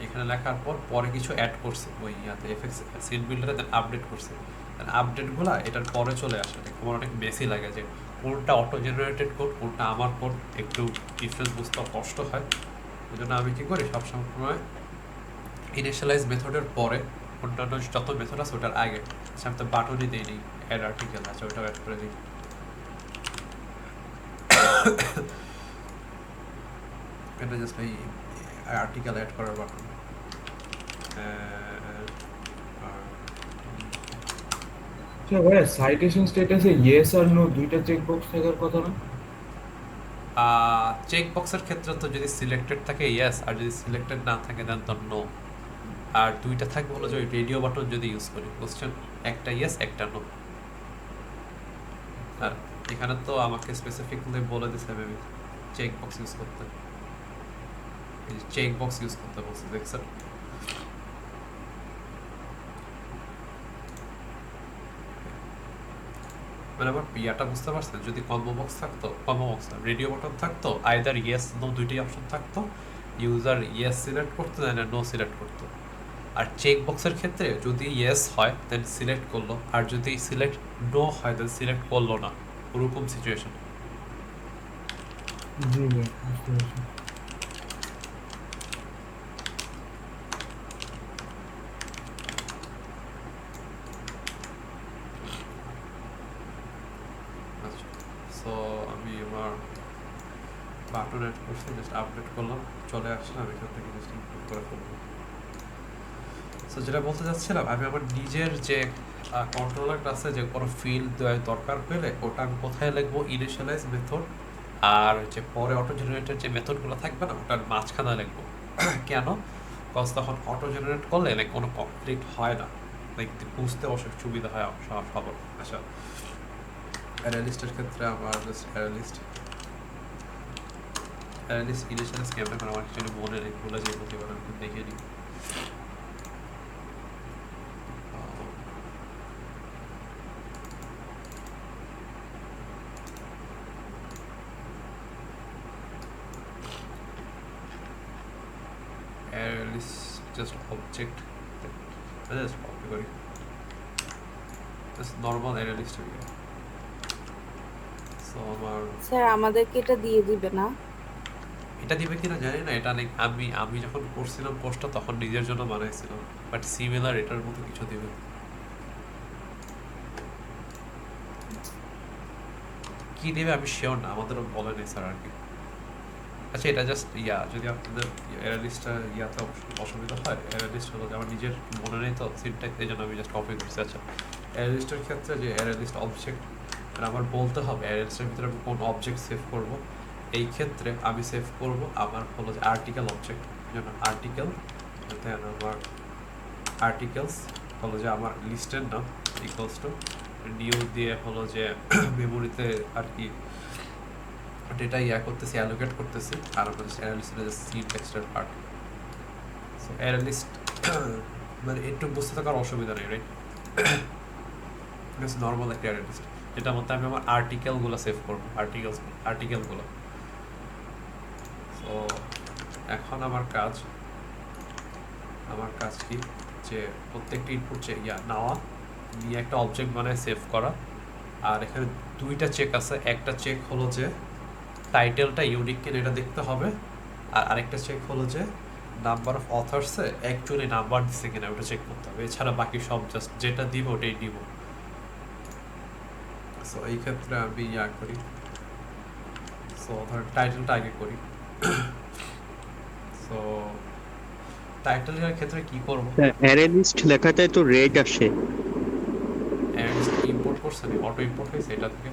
এখানে লেখার পর পরে কিছু অ্যাড করছে ওই এফএক্স সিন বিল্ডারে, দেন আপডেট করছে, দেন আপডেটগুলো এটার পরে চলে আসে। আমার অনেক বেশি লাগে যে কোনটা অটো জেনারেটেড কোড, কোনটা আমার কোড, একটু ডিফারেন্স বুঝতে কষ্ট হয়। ওই জন্য আমি কী করি সবসময় ইনিশিয়ালাইজ মেথডের পরে অন্যান্য যত মেথড আছে ওটার আগে, আচ্ছা আমি তো বাটনই দিই নি, অ্যাড আর্টিকেল আছে ওটাও অ্যাড করে দিই। এটা জাস্ট এই আর্টিকেল অ্যাড করার বাটন। আচ্ছা ভাইয়া, সাইটেশন স্ট্যাটাসে ইয়েস আর নো দুইটা চেকবক্স থাকার কথা না? চেক বক্সের ক্ষেত্রে তো যদি সিলেক্টেড থাকে ইয়েস, আর যদি সিলেক্টেড না থাকে দেন তো নো। আর দুইটা থাকবে হলো যে ওই রেডিও বাটন যদি ইউজ করি, বুঝছেন, একটা ইয়েস একটা নো। আর এখানে তো আমাকে স্পেসিফিকলি বলে দিছে মেবি চেক বক্স ইউজ করতে, চেক বক্স ইউজ করতে বলছে, দেখছেন। মানে আমার ইয়াটা বুঝতে পারছেন, যদি কম্বো বক্স থাকতো, কম্বো বক্স রেডিও বাটন থাকতো, আইদার ইয়েস নো দুইটাই অপশন থাকতো, ইউজার ইয়েস সিলেক্ট করতো না নো সিলেক্ট করতো। আর চেক বক্সের ক্ষেত্রে যদি ইয়েস হয় দেন সিলেক্ট করলো, আর যদি সিলেক্ট নো হয় দেন সিলেক্ট করলো না, ওরকম সিচুয়েশন। জি ভাই বুঝতে পারছি। আচ্ছা, সো আমি আমার বাটন অ্যাড করছি, জাস্ট আপডেট করলাম, চলে আসলাম, এখান থেকে জাস্ট ইনপুট করে ফেলবো। সো যেটা বলতে চাচ্ছিলাম, আমি আমার নিজের যে কন্ট্রোলার ক্লাসে যে কোনো ফিল্ড দরকার পেলে ওটা আমি কোথায় লিখবো, ইনিশিয়ালাইজ মেথড, আর যে পরে অটো জেনারেটের যে মেথডগুলো থাকবে না ওটার মাঝখানে লিখবো। কেন? কজ তখন অটো জেনারেট করলে লাইক কোনো কমপ্লিট হয় না, লাইক বুঝতে অবশ্যই সুবিধা হয় সবার। আচ্ছা, অ্যানালিস্টের ক্ষেত্রে আমার জাস্ট অ্যানালিস্ট ইনিশিয়ালাইজ কেমন করে আমার অ্যাকচুয়ালি মনে নেই, ভুলে যাই প্রতিবার, আমি দেখে নিই। just object just copy করি, just normal array list হয়ে গেল। সো আমার স্যার আমাদেরকে এটা দিয়ে দিবে না? এটা দিবে কিনা জানি না, এটা আমি যখন করছিলাম কোর্সটা তখন নিজের জন্য বানাইছিলাম, বাট সিমিলার এটার মতো কিছু দিবে। কি দিবে আমি শিওর না, আমাদেরও বলে নেই স্যার আর কি। আচ্ছা, এটা জাস্ট যদি আপনাদের এরা লিস্টটা ইয়াতে অসুবিধা হয়, এরা লিস্ট হলো আমার নিজের মনে নেই তো সিনট্যাক্স, এই জন্য আমি জাস্ট কপি করছি। আচ্ছা, এরা লিস্টের ক্ষেত্রে যে এরা লিস্ট অবজেক্ট, আমার বলতে হবে এরা লিস্টের ভিতরে আমি কোন অবজেক্ট সেভ করব। এই ক্ষেত্রে আমি সেভ করব আমার হলো যে আর্টিকেল অবজেক্ট, যেন আর্টিকেল, দেন আমার আর্টিকেলস হলো যে আমার লিস্টের নাম ইকুয়ালস টু নিউ দিয়ে হলো যে মেমোরিতে আর কি ডেটা করতেছি, অ্যালোকেট করতেছি, আর আমাদের অ্যানালিস্টের যে সিনট্যাক্সের পার্ট। সো অ্যানালিস্ট মানে একটু বুঝতে থাকার অসুবিধা নেই, রাইট? নর্মাল একটা অ্যানালিস্ট, যেটার মধ্যে আমি আমার আর্টিকেলগুলো সেভ করবো, আর্টিকেলগুলো। সো এখন আমার কাজ কি, যে প্রত্যেকটা ইনপুট নেওয়া, নিয়ে একটা অবজেক্ট বানায় সেভ করা। আর এখানে দুইটা চেক আছে, একটা চেক হলো যে টাইটেলটা ইউনিক কিনা এটা দেখতে হবে, আর আরেকটা চেক হলো যে নাম্বার অফ অথার্সে অ্যাকচুয়ালি নাম্বার দিচ্ছে কিনা ওটা চেক করতে হবে। এছাড়া বাকি সব জাস্ট যেটা দিব ওটাই দিব। সো এই ক্ষেত্রে আমি করি, সো ধর টাইটেলটা আগে করি। সো টাইটেলের ক্ষেত্রে কি করব, অ্যারে লিস্ট লেখাটাই তো রেড আসে। ইম্পোর্ট করছে না, অটো ইম্পোর্ট হয়েছে এটা থেকে,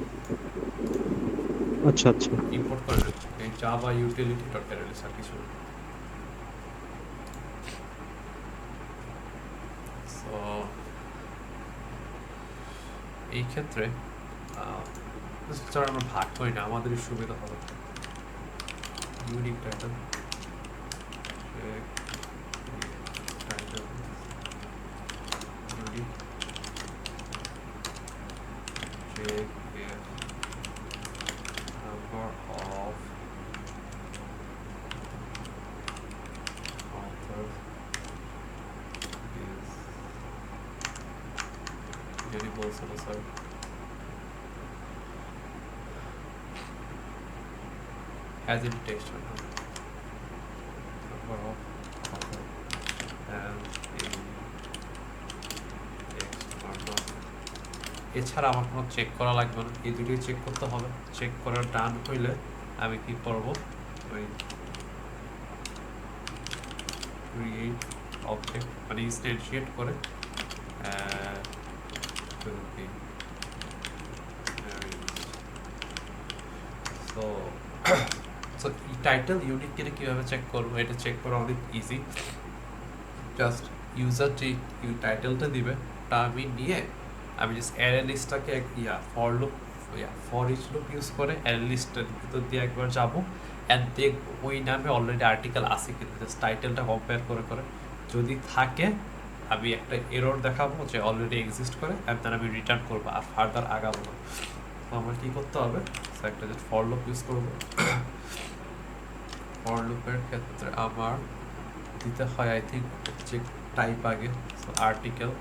আচ্ছা আচ্ছা, ইম্পোর্ট করে এই জাভা ইউটিলিটি ডট অ্যারেলিস্ট আর কিছু। সো এই ক্ষেত্রে আমরা ভাগ করি না, আমাদেরই সুবিধা হবে। Unique title number of authors is very possible, sir. As in text number of author and in text number. এছাড়া আমার কোনো চেক করা লাগবে না, এই দুটোই চেক করতে হবে। চেক করার ডান হইলে আমি কি করব, ওই ক্রিয়েট অবজেক্ট মানে ইনস্ট্যান্সিয়েট করে সো টাইটেল ইউনিক কিনা কিভাবে চেক করবো, এটা চেক করা অনেক ইজি। জাস্ট ইউজার যে টাইটেলটা দিবে তা আমি নিয়ে আমি জাস্ট অ্যারে লিস্টটাকে ফর ইচ লুপ ইউজ করে অ্যারে লিস্টের ভিতর দিয়ে একবার যাবো অ্যান্ড দেখবো ওই নামে অলরেডি আর্টিকেল আছে কিনা, জাস্ট টাইটেলটা কম্পেয়ার করে করে যদি থাকে আমি একটা এরর দেখাবো যে অলরেডি এক্সিস্ট করে অ্যান্ড দেন আমি রিটার্ন করবো আর ফার্দার আগাবো না। তো আমার কী করতে হবে, সো একটা জাস্ট ফর লুপ ইউজ করবো। ফর লুপের ক্ষেত্রে আমার দিতে হয় আই থিঙ্ক যে টাইপ আগে, সো আর্টিকেল,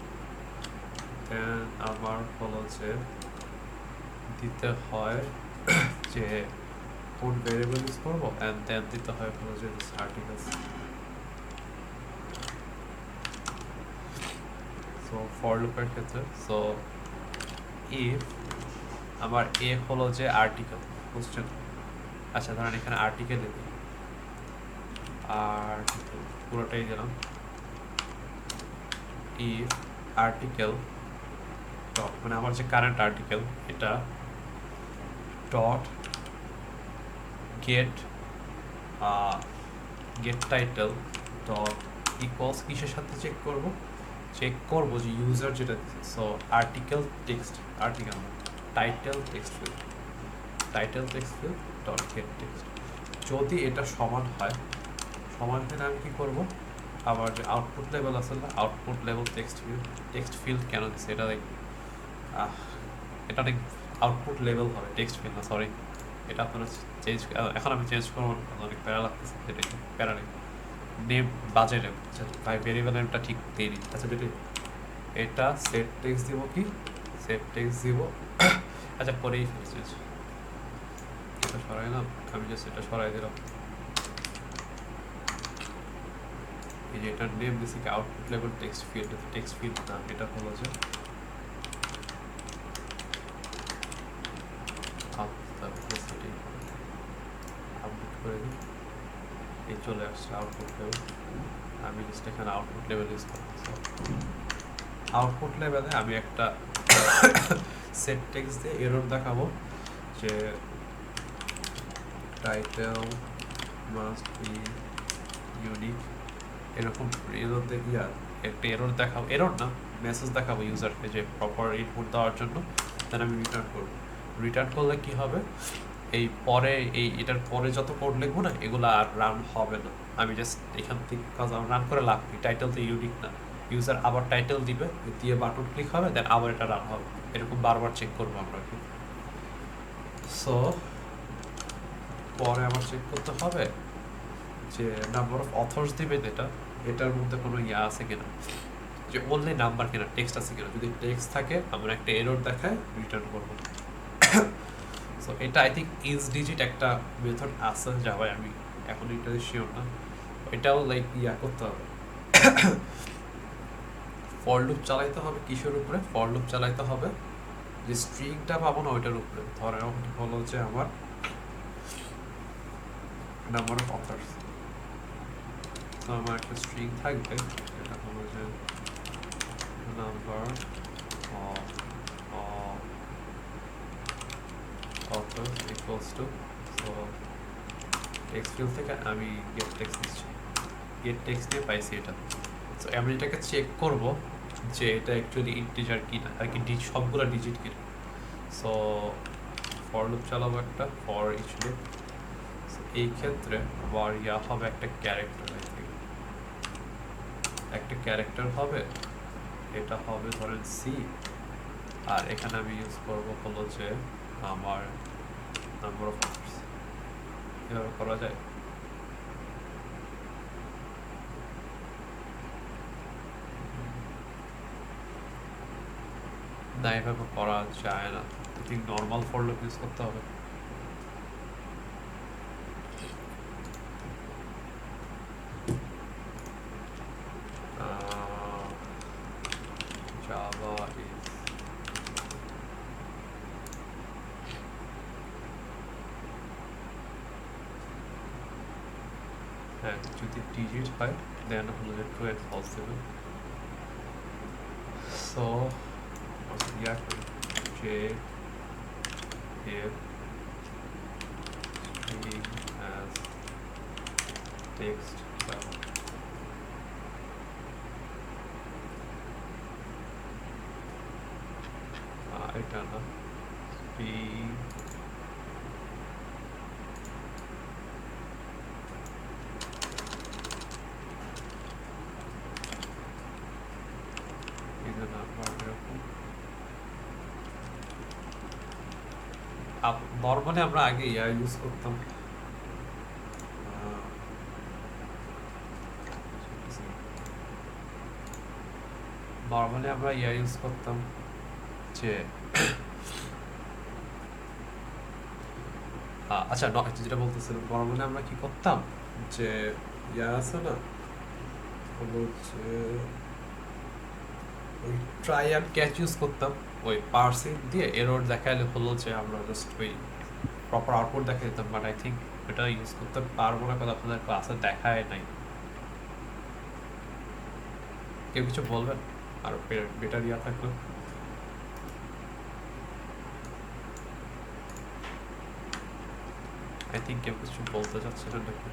দেন আমার হলো যে দিতে হয় যে কোন ভেরিয়েবল ইউজ করবো অ্যান্ড দেন দিতে হয় হলো যে আর্টিকেলস। সো ফর লুপের ক্ষেত্রে সো ইফ আমার এ হলো যে আর্টিকেল, বুঝছেন? আচ্ছা ধরেন এখানে আর্টিকেল দেবে, আর্টিকেল পুরোটাই দিলাম। ইফ আর্টিকেল ডট মানে আমার যে কারেন্ট আর্টিকেল এটা dot get get title dot equals কিসের সাথে চেক করব যে ইউজার যেটা দিচ্ছে। So article text article title text field dot get text. যদি এটা সমান হয় হলে আমি কী করবো, আবার যে আউটপুট লেভেল আছে না, আউটপুট লেভেল টেক্সট ফিল্ড কেন দিচ্ছে এটা দেখ, এটা অনেক আউটপুট লেভেল হবে, টেক্সট ফিল্ড না, সরি এটা আপনারা চেঞ্জ, এখন আমি চেঞ্জ করবো না, অনেক প্যারা লাগতেছে, এটা প্যারা নেই, নেম বাজে নেম, ভাই ভেরিয়েবল নেমটা ঠিক দেরি। আচ্ছা যেটা এটা সেট টেক্সট দিব, কি সেট টেক্সট দিব, আচ্ছা পরেই ফেলছি, এটা সরাইলাম, আমি জাস্ট এটা সরাই দিলাম। এই যে এটার নেম দিচ্ছি কি আউটপুট লেভেল টেক্সট ফিল্ড না, এটা হলো যে আপডেট করে দিই, এই চলে আসছে আউটপুট লেভেল। আমি জাস্ট এখানে আউটপুট লেভেল ইউজ করবো। আউটপুট লেভেলে আমি একটা সেট টেক্সট দিয়ে এরর দেখাবো যে টাইটেল মাস্ট বি ইউনিক, এরকম এরর দেখিয়া একটা এরর দেখাবো, এরর না মেসেজ দেখাবো ইউজারকে যে প্রপার ইনপুট দেওয়ার জন্য, দেন আমি রিটার্ন করবো। রিটার্ন করলে কি হবে, এটার পরে যত কোড লিখবো না এগুলো আর রান হবে না, আমি জাস্ট এখান থেকে কাজ রান করে লাভ নেই, টাইটেল তো ইউনিক না, ইউজার আবার টাইটেল দিবে, দিয়ে বাটন ক্লিক হবে, দেন আবার এটা রান হবে, এরকম বারবার চেক করবো আমরা। সো পরে আমার চেক করতে হবে যে নাম্বার অফ অথর্স দিবে যেটা, এটার মধ্যে কোনো আছে কিনা, যে অনলি নাম্বার কিনা, টেক্সট আছে কিনা, যদি টেক্সট থাকে আমরা একটা এরর দেখায় রিটার্ন করবো। সো এটা আই থিঙ্ক ইজ ডিজিট একটা মেথড আছে জাভায়, আমি এখন এটা শিওর না, এটাও লাইক করতে হবে। ফর লুপ চালাইতে হবে কিসের উপরে, ফর লুপ চালাইতে হবে যে স্ট্রিংটা পাবো না ওইটার উপরে, ধরেন হলো যে আমার নাম্বার অফ অথার্স, তো আমার একটা স্ট্রিং থাকবে, এটা হলো যে number of authors equals to, so text field থেকে আমি get text দিচ্ছি, get text দিয়ে পাইছি এটা। সো আমি এটাকে চেক করব যে এটা অ্যাকচুয়ালি ইন্টিজার কিনা, আর কি সবগুলো ডিজিট কিনা। সো ফর লুপ চালাবো একটা, ফর ইচ লুপ, এই ক্ষেত্রে আবার হবে একটা ক্যারেক্টার, একটা ক্যারেক্টার হবে, এটা হবে ধরেন সি, আর এখানে আমি ইউজ করবো হলো যে আমার নাম্বার অফ অথার্স। এভাবে করা যায়। না এভাবে করা যায় না, I think normal for loop use করতে হবে। Java is হ্যাঁ যদি ডিজিট হয় দেন হলো যে ট্রু এন্ড ফলস দেবে। সো করি যে if string has টেক্সট এটা না string is a number এরকম নর্মালি আমরা আগে ইয়ার ইউজ করতাম নর্মালি আমরা ইয়ার ইউজ করতাম যে আচ্ছা যেটা বলতেছিলাম নর্মালি আমরা কি করতাম যে ইয়ার আছে না হলো হচ্ছে ওই ট্রাই অ্যান্ড ক্যাচ ইউজ করতাম ওই পার্সিং দিয়ে এরর দেখাইলে হলো যে আমরা জাস্ট ওই প্রপার আউটপুট দেখা যেতাম বাট আই থিঙ্ক এটা ইউজ করতে পারবো না কথা আপনাদের ক্লাসে দেখায় নাই কেউ কিছু বলবেন আর বেটার ইয়া থাকলে আই থিঙ্ক কেউ কিছু বলতে চাচ্ছিলেন নাকি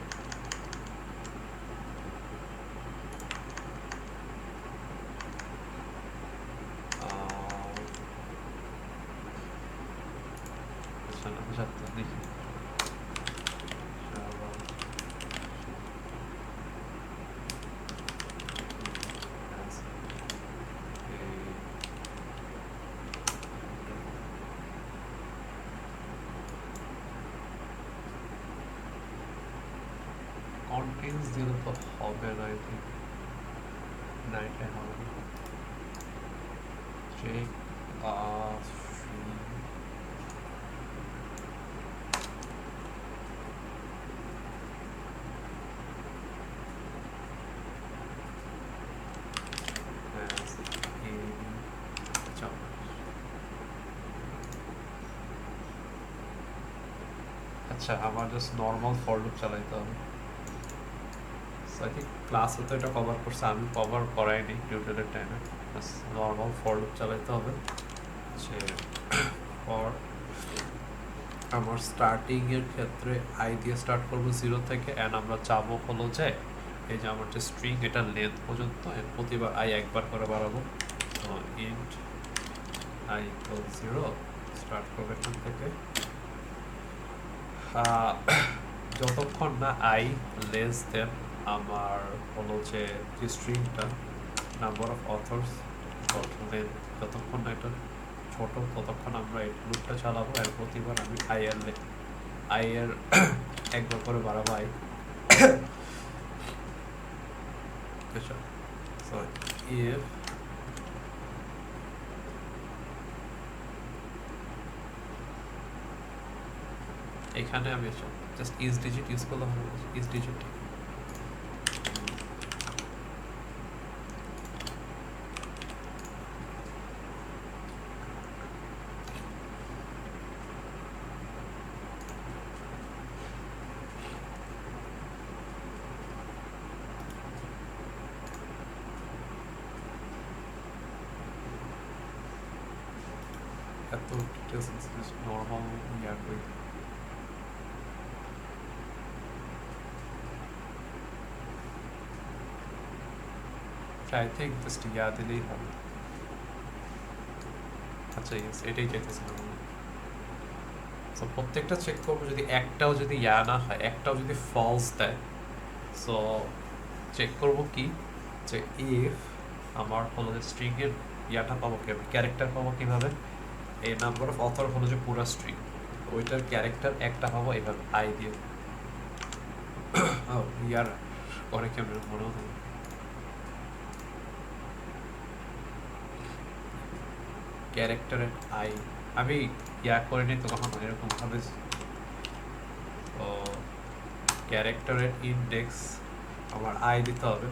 দেখি contains দিলে তো হবে না আই থিঙ্ক না এটা হবে না check আচ্ছা আমার জাস্ট নর্মাল ফর লুপ চালাইতে হবে সো আই থিঙ্ক ক্লাসে তো এটা কভার করছে আমি কভার করাইনি টিউটোরিয়ালের টাইমে জাস্ট নর্মাল ফর লুপ চালাইতে হবে যে ফর আমার স্টার্টিং এর ক্ষেত্রে আই দিয়ে স্টার্ট করব 0 থেকে এন্ড আমরা চাবো হলো যে এই যে আমার যে স্ট্রিং এটা লেন্থ পর্যন্ত এর প্রতিবার আই একবার করে বাড়াবো তো ইন্ট আই ইকুয়াল 0 স্টার্ট করব এখান থেকে যতক্ষণ না আই লেস দেন আমার হলো যে স্ট্রিংটা নাম্বার অফ অথর্স যতক্ষণ না এটা ছোট ততক্ষণ আমরা এই লুপটা চালাবো আর প্রতিবার আমি আই এর একবার করে বাড়াবো আই সো ইফ এখানে আমি জাস্ট ইজ ডিজিট ইউজ করলাম ইজ ডিজিট এত ডিটেলস নর্মাল ইয়ার করি I think just ইয়া দিলেই হবে আচ্ছা ইয়েস এটাই চাইতেছিলাম সো প্রত্যেকটা চেক করবো যদি একটাও যদি ইয়া না হয় একটাও যদি ফলস দেয় সো চেক করবো কি যে ইফ আমার হলো যে স্ট্রিং এর ইয়াটা পাবো কিভাবে ক্যারেক্টার পাবো কিভাবে এই নাম্বার অফ অথর হলো যে পুরো স্ট্রিং ওইটার ক্যারেক্টার একটা পাবো এভাবে আই দিয়ে ইয়ার পরে কেমন মনে হতো ক্যারেক্টারের আই আমি ইয়া করিনি তো কখনো এরকম ভাবে তো ক্যারেক্টারের ইনডেক্স আমার আই দিতে হবে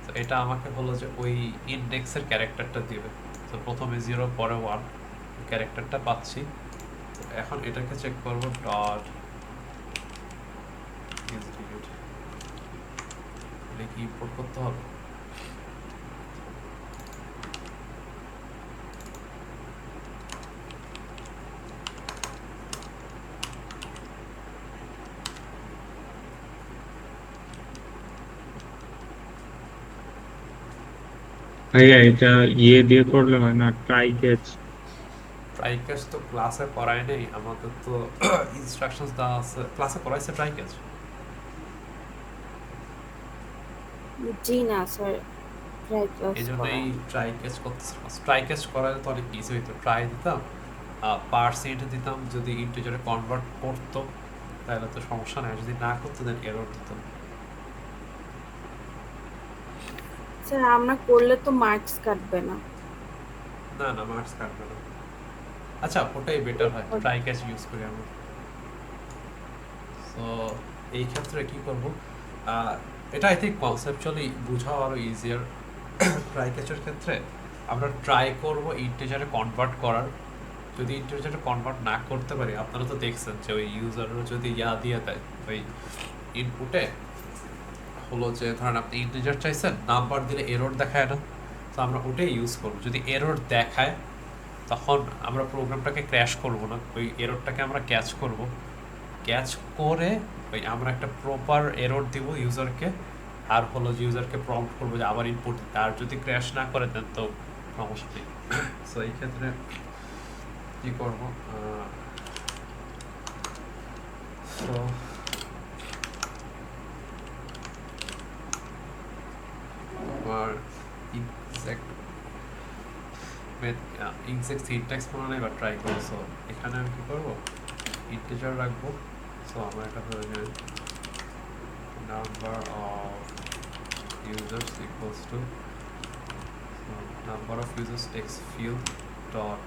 তো এটা আমাকে হলো যে ওই ইনডেক্সের ক্যারেক্টারটা দিবে তো প্রথমে 0 পরে 1 ক্যারেক্টারটা পাচ্ছি তো এখন এটাকে চেক করব ডট ইনস্টিটিউট কি ইম্পোর্ট করতে হবে ভাইয়া এটা ইয়ে দিয়ে করলে হয় না, ট্রাই ক্যাচ? ট্রাই ক্যাচ তো ক্লাসে করাই নেই, আমাদের তো ইনস্ট্রাকশনস দেওয়া আছে। ক্লাসে করাইছে ট্রাই ক্যাচ? জি না স্যার, ট্রাই ক্লাস এই জন্য করা এই ট্রাই ক্যাচ করতেছে। ট্রাই ক্যাচ করালে তো অনেক ইজি হইতো। ট্রাই দিতাম, পার্সেন্ট দিতাম, যদি ইন্টিজারে কনভার্ট করতো তাহলে তো সমস্যা নাই, যদি না করতো দেন এরর দিত। স্যার আমরা করলে তো মার্কস কাটবে না। না না, মার্কস কাটবে না। আচ্ছা, ওটাই বেটার হয়, ট্রাই ক্যাচ ইউজ করি আমরা। সো এই ক্ষেত্রে কি করব, এটা আই থিঙ্ক কনসেপচুয়ালি বোঝাও আরো ইজিয়ার। ট্রাই ক্যাচের ক্ষেত্রে আমরা ট্রাই করব ইন্টিজারে কনভার্ট করার। যদি ইন্টিজারে কনভার্ট না করতে পারি, আপনারা তো দেখছেন যে ওই ইউজাররা যদি দিয়ে দেয় ওই ইনপুটে, হলো যে ধরেন আপনি ইন্টিজার চাইছেন, নাম্বার দিলে এরর দেখায় না, তো আমরা ওটাই ইউজ করব। যদি এরর দেখায় তখন আমরা প্রোগ্রামটাকে ক্র্যাশ করব না, ওই এররটাকে আমরা ক্যাচ করব। ক্যাচ করে ওই আমরা একটা প্রপার এরর দিব ইউজারকে, আর হলো যে ইউজারকে প্রম্পট করবো যে আবার ইনপুট দিতে। আর যদি ক্র্যাশ না করে দেন তো সমস্যা নেই। সো এই ক্ষেত্রে কি করব, সো আমার এক্সাক্ট সিনট্যাক্স মনে নেই, বা ট্রাই করবো। সো এখানে আমি কি করবো, ইন্টিজার রাখবো। সো আমার এটা হয়ে যাবে number of users equals to number of users text field dot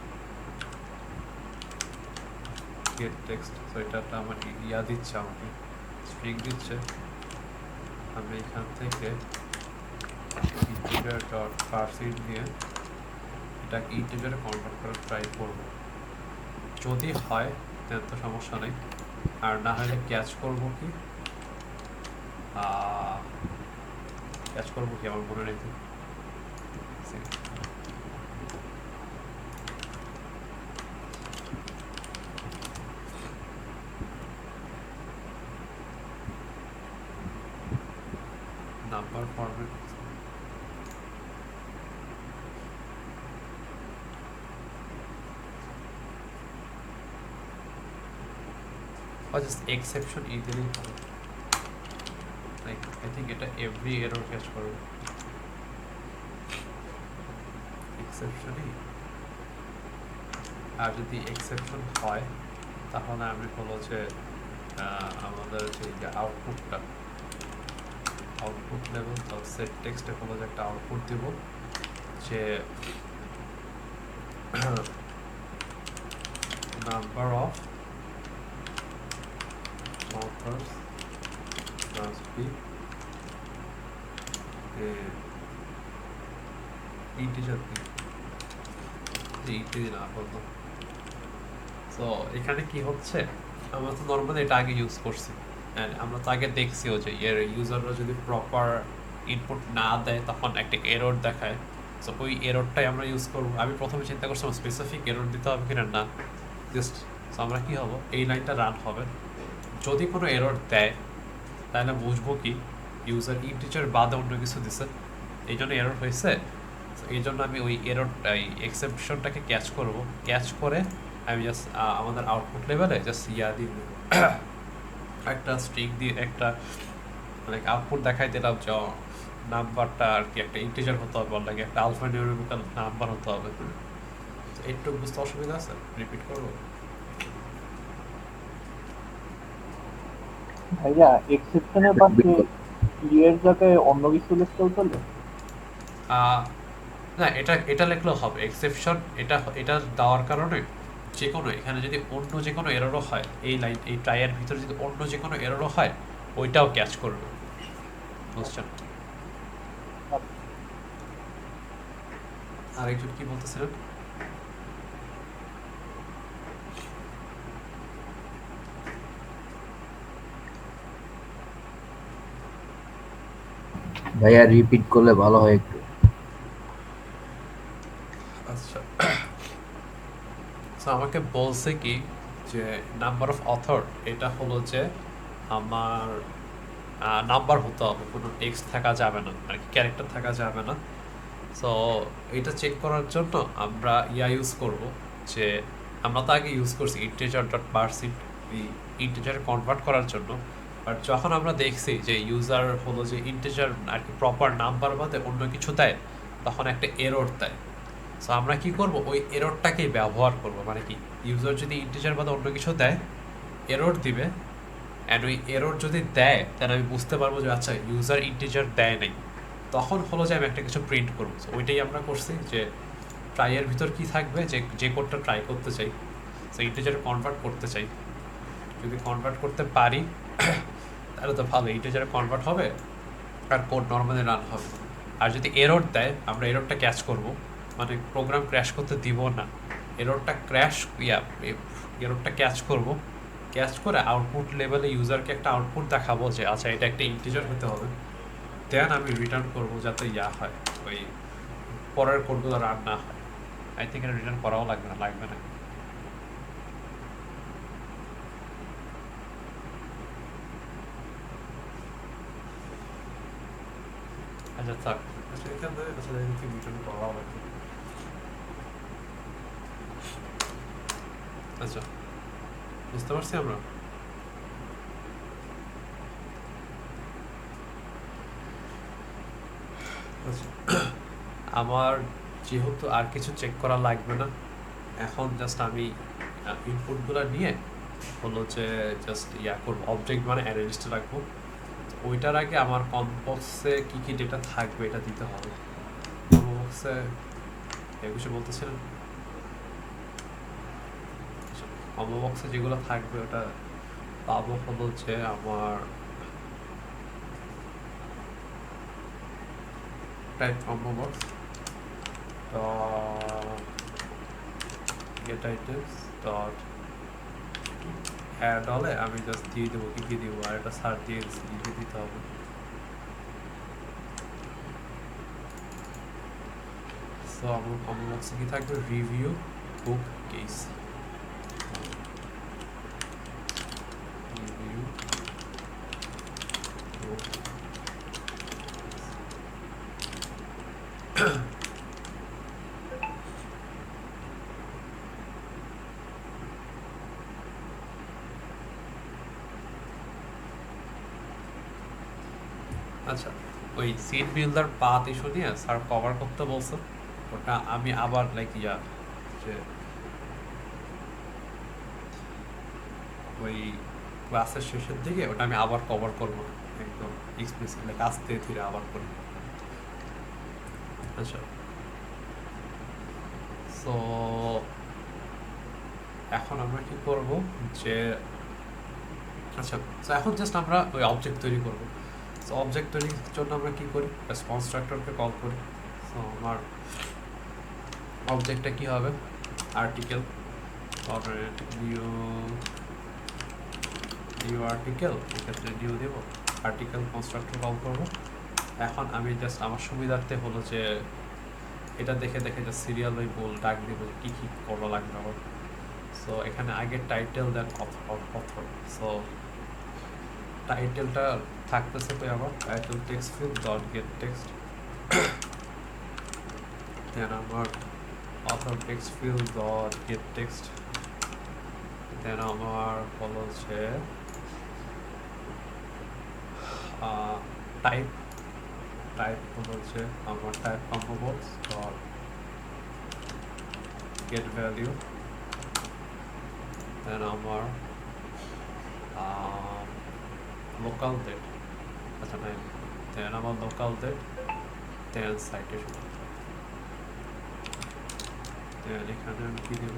get text। So এটা আমার ইয়া দিচ্ছে, আমাকে স্ট্রিং দিচ্ছে। আমি এখান থেকে ইন্টিজার ডট পার্সেন্ট দিয়ে এটাকে ইন্টিজারে কনভার্ট করার ট্রাই করবো। যদি হয় তাহলে তো সমস্যা নেই, আর না হলে ক্যাচ করবো কি, ক্যাচ করবো কি আমার মনে নেই তো। নাম্বার ফরম্যাট, জাস্ট এক্সেপশন এই দিলেই হবে। লাইক আই থিঙ্ক এটা এভরি এরর ক্যাচ করবে এক্সেপশনই। আর যদি এক্সেপশন হয় তাহলে আমি হলো যে আমাদের যে আউটপুটটা, আউটপুট লেভেল সেট টেক্সটে হলো যে একটা আউটপুট দিব যে number of authors must be integer না বলতো। সো এখানে কি হচ্ছে, আমরা তো নর্মালি এটা আগে ইউজ করছি, আমরা তো আগে দেখছিও যে এর ইউজাররা যদি প্রপার ইনপুট না দেয় তখন একটা এরর দেখায়। সো ওই এররটাই আমরা ইউজ করবো। আমি প্রথমে চিন্তা করছিলাম স্পেসিফিক এরর দিতে হবে কিনা, না জাস্ট সো আমরা কি হবো, এই লাইনটা রান হবে। যদি কোনো এরর দেয় তাহলে বুঝবো কি ইউজার ইন্টিজার বাদে অন্য কিছু দিছে, এই জন্য এরর হয়েছে। এই জন্য আমি ওই এররটা, এই এক্সেপশনটাকে ক্যাচ করব। ক্যাচ করে আমি জাস্ট আমাদের আউটপুট লেভেলে জাস্ট ইয়া দিয়ে দেবো, একটা স্ট্রিং দিয়ে একটা লাইক আউটপুট দেখাই দিলাম যে নাম্বারটা আর কি একটা ইন্টিজার হতে হবে, লাগে একটা আলফা নিউমেরিক্যাল নাম্বার হতে হবে। একটু বুঝতে অসুবিধা আছে, রিপিট করবো? ভাইয়া এক্সেপশনের পাশে এর জায়গায় অন্য কিছু লিখতেও চলে? না, এটা লিখলেও হবে। এক্সেপশন এটা দেওয়ার কারণে যে কোনো, এখানে যদি অন্য যে কোনো এররও হয়, এই লাইন এই ট্রাইয়ের ভিতরে যদি অন্য যে কোনো এররও হয় ওইটাও ক্যাচ করবে, বুঝছেন? আরেকজন কি বলতেছিলেন? ভাইয়া রিপিট করলে ভালো হয় একটু। আচ্ছা, আমাকে বলছে কি যে নাম্বার অফ অথর এটা হলো যে আমার নাম্বার হতে হবে, কোনো টেক্সট থাকা যাবে না, আর কি ক্যারেক্টার থাকা যাবে না। সো এটা চেক করার জন্য আমরা ইউজ করব, যে আমরা তো আগে ইউজ করছি ইন্টিজার ডট পারসিন ইন্টিজারে কনভার্ট করার জন্য। বাট যখন আমরা দেখছি যে ইউজার হলো যে ইন্টিজার আর কি প্রপার নাম্বার বাদে অন্য কিছু দেয়, তখন একটা এরর দেয়। সো আমরা কি করব, ওই এররটাকেই ব্যবহার করব। মানে কি, ইউজার যদি ইন্টিজার বাদে অন্য কিছু দেয়, এরর দিবে, অ্যান্ড ওই এরর যদি দেয় তাহলে আমি বুঝতে পারবো যে আচ্ছা ইউজার ইন্টিজার দেয় নাই, তখন হলো যে আমি একটা কিছু প্রিন্ট করবো। সো ওইটাই আমরা করছি, যে ট্রাইয়ের ভিতর কি থাকবে, যে কোডটা ট্রাই করতে চাই, সো ইন্টিজারে কনভার্ট করতে চাই, যদি কনভার্ট করতে পারি তাহলে তো ভালো, ইন্টিজারে কনভার্ট হবে আর কোড নর্মালি রান হবে। আর যদি এরর দেয়, আমরা এররটা ক্যাচ করব, মানে প্রোগ্রাম ক্র্যাশ করতে দিব না, এররটা এররটা ক্যাচ করব, ক্যাচ করে আউটপুট লেভেলে ইউজারকে একটা আউটপুট দেখাবো যে আচ্ছা এটা একটা ইন্টিজার হতে হবে। দেন আমি রিটার্ন করবো যাতে হয়, ওই পরের কোডগুলো রান না হয়। আই থিঙ্ক এটা রিটার্ন করাও লাগবে না। আচ্ছা থাক, আচ্ছা এখান থেকে রিটার্ন করাও লাগবে। আচ্ছা বুঝতে পারছি আমরা। আচ্ছা আমার যেহেতু আর কিছু চেক করা লাগবে না, এখন জাস্ট আমি ইনপুটগুলো নিয়ে হলো যে জাস্ট করবো, অবজেক্ট মানে অ্যারে লিস্টে রাখবো। ওইটার আগে আমার কম্পোক্সে কী কী ডেটা থাকবে এটা দিতে হবে। কম্পোক্সে কিছু বলতেছিলেন? কম্পোক্সে যেগুলো থাকবে ওটা পাবো হলো যে আমার টাইপ কম্পোক্স get items dot add all আমি জাস্ট দিয়ে দেবো কি দিব, আর এটা সার্চ দিয়ে লিখে দিতে হবে। সো আমার কম্পোক্সে কি থাকবে, রিভিউ বুক কেস, রিভিউ বুক আচ্ছা ওই সিড বিল্ডার পাথ ইস্যু নিয়ে স্যার কভার করতে বলছে, ওটা আমি আবার যে ওই ক্লাসের শেষের দিকে ওটা আমি আবার কভার করবো, একদম এক্সপ্রেসিভ আস্তে ধীরে আবার করি। আচ্ছা সো এখন আমরা কি করব, যে আচ্ছা তো এখন জাস্ট আমরা ওই অবজেক্ট তৈরি করবো। সো অবজেক্ট তৈরির জন্য আমরা কি করি, কনস্ট্রাক্টরকে কল করি। সো আমার অবজেক্টটা কি হবে, আর্টিকেল নিউ আর্টিকেল, এক্ষেত্রে নিউ দেব, আর্টিকেল কনস্ট্রাক্টর কল করবো। এখন আমি জাস্ট আমার সুবিধার্থে হলো যে এটা দেখে যে সিরিয়াল ওই বল ডাক দেবো যে কী করা লাগবে আমার। সো এখানে আগে টাইটেল দেন অথর। সো টাইটেলটা থাকতেছে কই আমার, title text field dot get text, then আমার author text field dot get text, then আমার হলো যে টাইপ হলো যে আমার টাইপ কম্পোক্স ডট গেট ভ্যালিউ, দেন আমার লোকাল ডেট, আচ্ছা নাই, দেন আমার local date, then citation, then এখানে আমি কি দেব,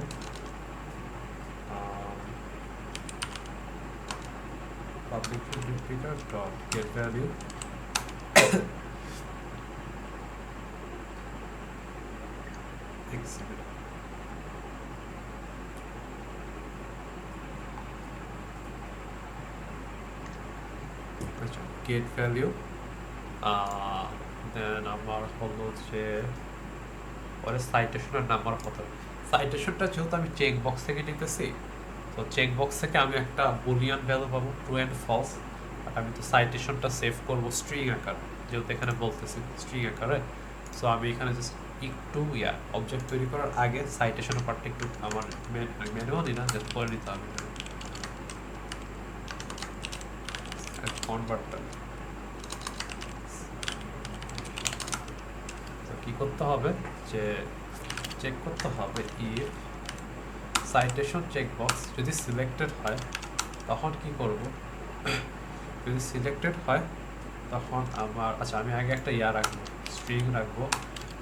public identifier dot get value, exhibit, get value, দেন আমার হলো যে পরে সাইটেশনের নাম্বার কত। সাইটেশনটা যেহেতু আমি চেক বক্স থেকে নিতেছি, তো চেক বক্স থেকে আমি একটা বুলিয়ান ভ্যালু পাবো, ট্রু অ্যান্ড ফলস। আর আমি তো সাইটেশনটা সেভ করবো স্ট্রিং আকার, যেহেতু এখানে বলতেছি স্ট্রিং আকারে, সো আমি এখানে জাস্ট একটু অবজেক্ট তৈরি করার আগে সাইটেশনের পার্টটা একটু আমার ম্যানুয়ালি না জাস্ট করে নিতে হবে কনভার্টার। তো কি করতে হবে যে চেক করতে হবে ইফ সাইটেশন চেকবক্স যদি সিলেক্টেড হয় তখন কি করব, যদি সিলেক্টেড হয় তখন আমার আচ্ছা আমি আগে একটা রাখবো, স্ট্রিং রাখবো,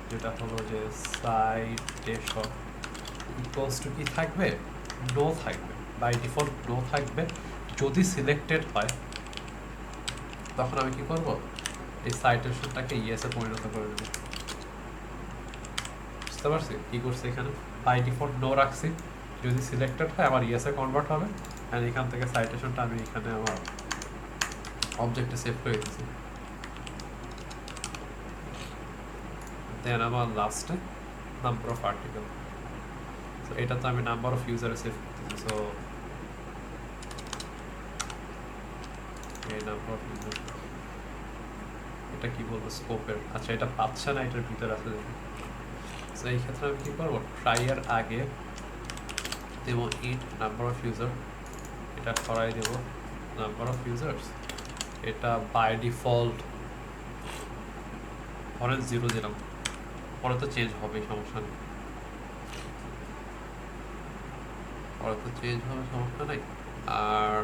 যেটা হলো যে সাইটেশন ইকুয়ালস টু কি থাকবে, নো থাকবে, বাই ডিফল্ট নো থাকবে। যদি সিলেক্টেড হয় তখন আমি কি করব, এই সাইটেশনটাকে ইয়েসে পরিণত করে দেবো। বুঝতে পারছি কি করছি এখানে, বাই ডিফল্ট নো রাখছি, যদি সিলেক্টেড হয় আমার ইয়েসে কনভার্ট হবে, অ্যান্ড এখান থেকে সাইটেশনটা আমি এখানে আমার অবজেক্টে সেভ করে দিয়েছি। দেন আমার লাস্টে নাম্বার অফ আর্টিকেল, সো এটা তো আমি নাম্বার অফ ইউজারে সেভ করতেছি। সো এই নাম্বার অফ ইউজার, এটা কি বলবো স্কোপের, আচ্ছা এটা পাচ্ছে না, এটার ভিতরে আছে দেখুন। সো এই ক্ষেত্রে আমি কি করবো, ট্রাই এর আগে দেবো ইন্ট নাম্বার অফ ইউজার, এটা সরাই দেবো নাম্বার অফ ইউজার্স, এটা বাই ডিফল্ট ধরেন 0 দিলাম, পরে তো চেঞ্জ হবে, সমস্যা নেই, পরে তো চেঞ্জ হবে, সমস্যা নেই। আর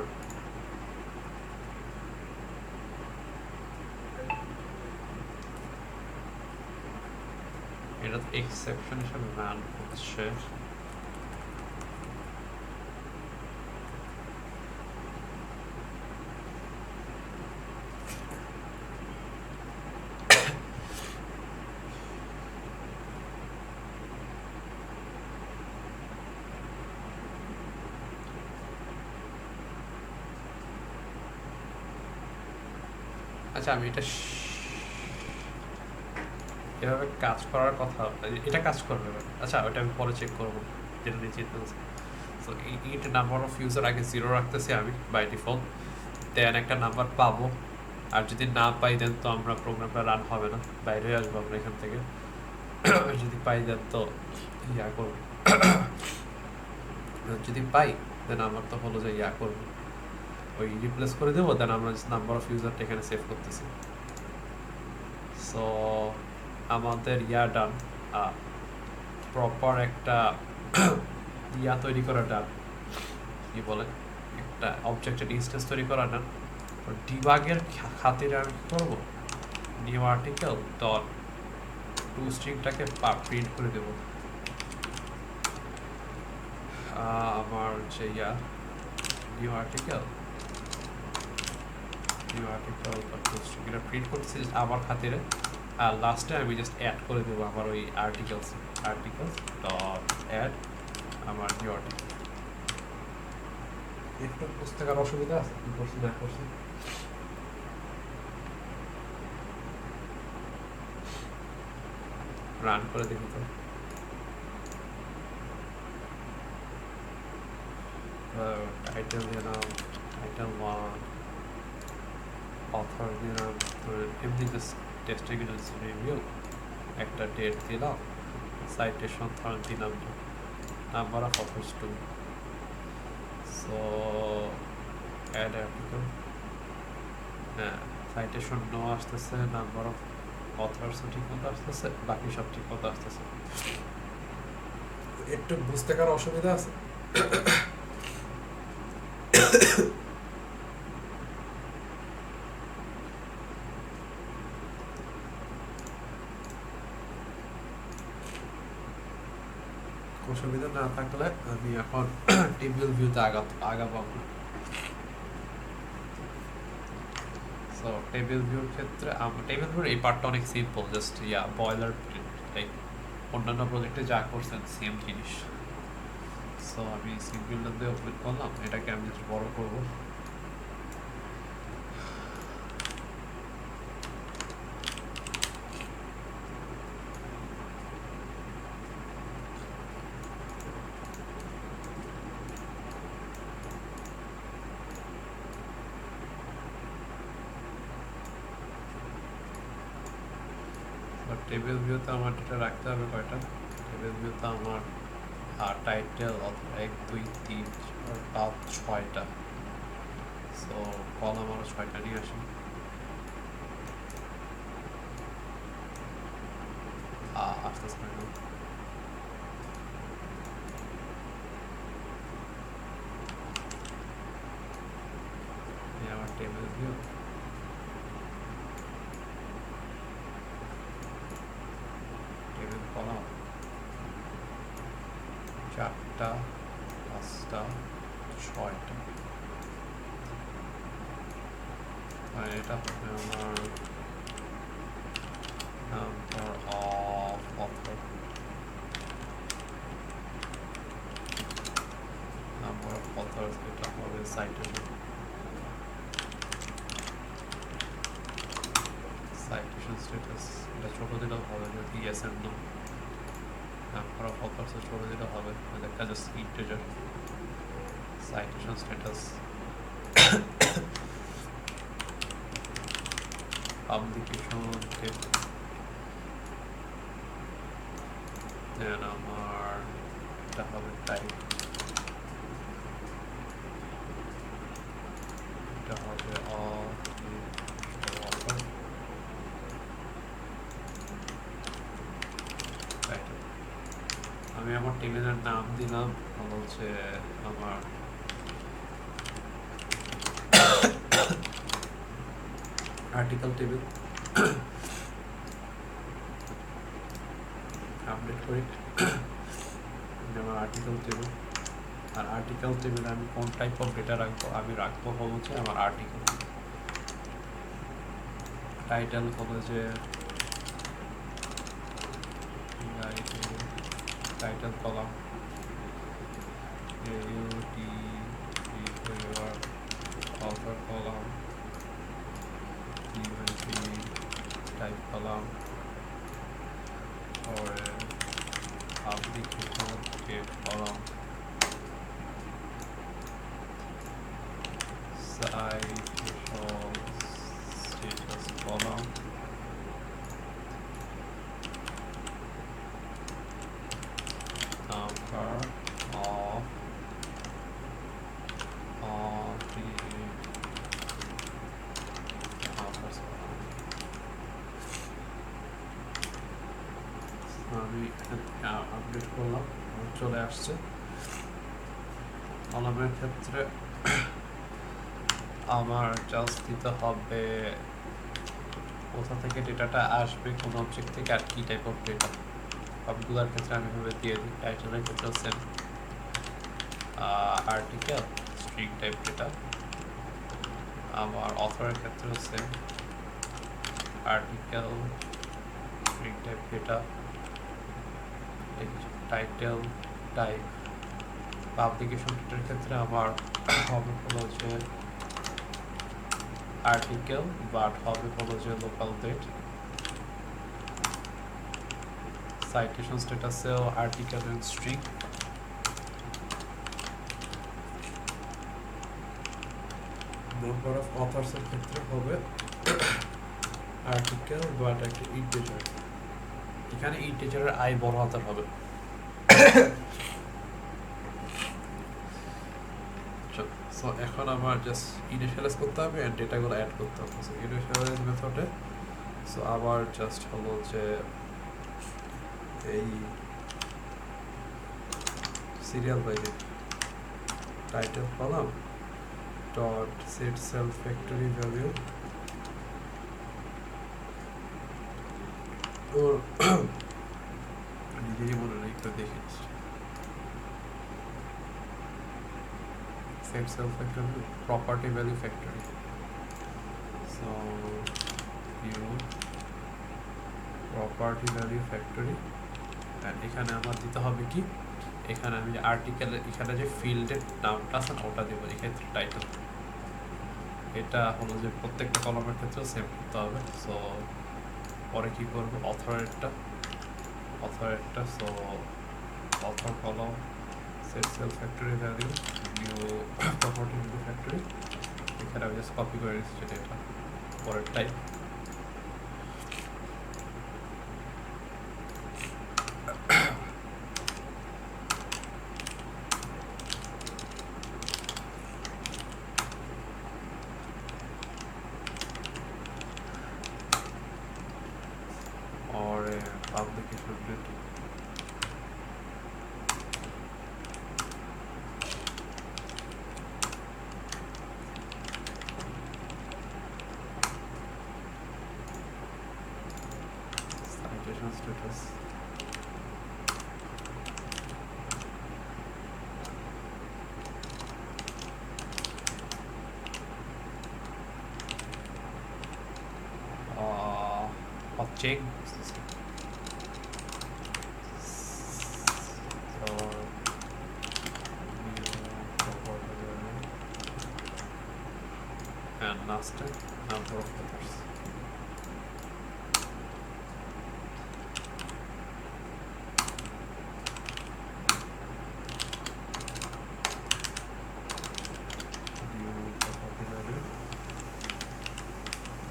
এটা তো এক্সেপশন হিসেবে রান হচ্ছে। আচ্ছা আমি এটা এভাবে কাজ করার কথা, এটা কাজ করবে, আচ্ছা ওটা আমি পরে চেক করবো, যেটা নিয়ে চিন্তা করছি। So int number of user আগে 0 রাখতেছি আমি বাই ডিফল্ট, দেন একটা নাম্বার পাবো, আর যদি না পাই দেন তো আমরা প্রোগ্রামটা রান হবে না, বাইরে আসবো আমরা এখান থেকে। যদি পাই দেন তো করবো, যদি পাই দেন আমার তো হলো যে করবো, ওই রিপ্লেস করে দেবো, দেন আমরা নাম্বার অফ ইউজারটা এখানে সেভ করতেছি। সো আমাদের ডান, প্রপার একটা তৈরি করা ডান, কি বলে একটা অবজেক্টের ইনস্ট্যান্স তৈরি করা ডান। ডিবাগের খাতিরে আমি কি করবো, নিউ আর্টিকেল ডট টু স্ট্রিংটাকে প্রিন্ট করে দেবো, আমার যে নিউ আর্টিকেল এটা প্রিন্ট করতেছি আমার খাতিরে, আর লাস্টে আমি জাস্ট অ্যাড করে দেবো আমার ওই আর্টিকেলস ডট অ্যাড আমার নিউ আর্টিকেল। একটু বুঝতে কার অসুবিধা আছে, কি করছি না করছি। রান করে দেখি তো, টাইটেল দিলাম, টাইটেল 1, অথর দিলাম, এমনি জাস্ট টেস্টিং রিভিউ, একটা ডেট দিলাম, সাইটেশন ধরেন দিলাম, number of authors 2, so add article, হ্যাঁ সাইটেশন নো আসতেছে, নাম্বার অফ অথর্সও ঠিক মতো আসতেছে, বাকি সব ঠিক মতো আসতেছে। একটু বুঝতে কার অসুবিধা আছে। অসুবিধা না থাকলে আমি এখন টেবিল ভিউতে আগাবো আমরা। সো টেবিল ভিউর ক্ষেত্রে টেবিল ভিউর এই পার্টটা অনেক সিম্পল, জাস্ট বয়লার লাইক অন্যান্য প্রজেক্টে যা করছেন সেম জিনিস। সো আমি সিম্পল দিয়ে ওপেন করলাম, এটাকে আমি জাস্ট বড় করবো, বাট টেবিল ভিউতে আমার এটা রাখতে হবে কয়টা? টেবিল ভিউতে আমার টাইটেল 1 2 3 4 5 6টা। সো কলাম আরও 6টা নিয়ে আসি। আসতেছে না কেন? এই আমার টেবিল ভিউ, টেবিল কলাম 4টা 5টা 6টা। আর এটা হবে আমার number of author, number of authors, এটা হবে সাইটেশন, সাইটেশন স্ট্যাটাস। এটা ছোট দিলেও হবে যদি yes and no. Number of authors ছোট দিলেও হবে, একটা just integer. Citation status publication date, then আমার এটা হবে টাইপ, এটা হবে আমি আমার টেবিলের নাম দিলাম হচ্ছে আমার আর্টিকেল টেবিল। আপডেট করি আমার আর্টিকেল টেবিল। আর আর্টিকেল টেবিলে আমি কোন টাইপ অফ ডেটা রাখবো? আমি রাখবো হচ্ছে আমার আর্টিকেল। টাইটেল হবে যে title column author column, type column, or application date column, citation status column, number of the আমি আপডেট করলাম, চলে আসছে। কলামের ক্ষেত্রে আমার জাস্ট দিতে হবে কোথা থেকে ডেটাটা আসবে, কোন অবজেক্ট থেকে, আর কি টাইপ অফ ডেটা। সবগুলোর ক্ষেত্রে আমি ভাবে দিয়ে দিই। টাইটেলের ক্ষেত্রে same, article string type data. আমার অথরের ক্ষেত্রেও same, article string type data, title type. Publication ডেটার ক্ষেত্রে আমার হবে হলো যে আর্টিকেল, বাট হবে হলো যে লোকাল ডেট। সাইটেশন স্ট্যাটাসেও article and string. Number of অথর্সের ক্ষেত্রে হবে আর্টিকেল বাট একটা ইন্টিজার। এখানে ইন্টিজারের আই বড় হাতের হবে। সো এখন আমার জাস্ট ইনিশিয়ালাইজ করতে হবে এন্ড ডেটাগুলো অ্যাড করতে হবে। সো ইনিশিয়ালাইজ মেথডে সো আবার জাস্ট হলো যে এই serial by title column dot set self factory value ওর নিজেরই মনে নেই, একটু দেখি। Set self factory property value factory, so view property value factory, and এখানে আমার দিতে হবে কি, এখানে আমি আর্টিকেল, এখানে যে ফিল্ডের নামটা আছে না ওটা দেব, এক্ষেত্রে টাইটেল। এটা হলো যে প্রত্যেকটা কলামের ক্ষেত্রে সেম করতে হবে। সো পরে কি করব, অথরেরটা, so author column set self factory value new property value factory। এখানে আমি জাস্ট কপি করে নিচ্ছি এটা পরের type. publication date. Citation status. Check and last number of authors.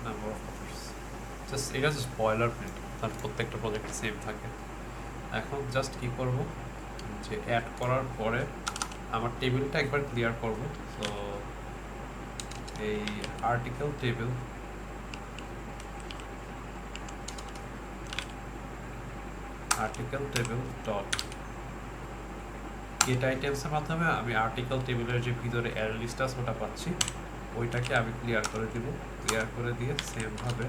Number of authors. Just এটা জাস্ট বয়লার প্রিন্ট, তার প্রত্যেকটা project same থাকে। এখন জাস্ট কি করব, যে অ্যাড করার পরে আমার টেবিলটা একবার ক্লিয়ার করব। সো এই আর্টিকেল টেবিল ডট গেট আইটেমসের মাধ্যমে আমি আর্টিকেল টেবিলের যে ভিতরে অ্যারে লিস্ট আছে ওটা পাচ্ছি, ওইটাকে আমি ক্লিয়ার করে দিব। ক্লিয়ার করে দিয়ে সেমভাবে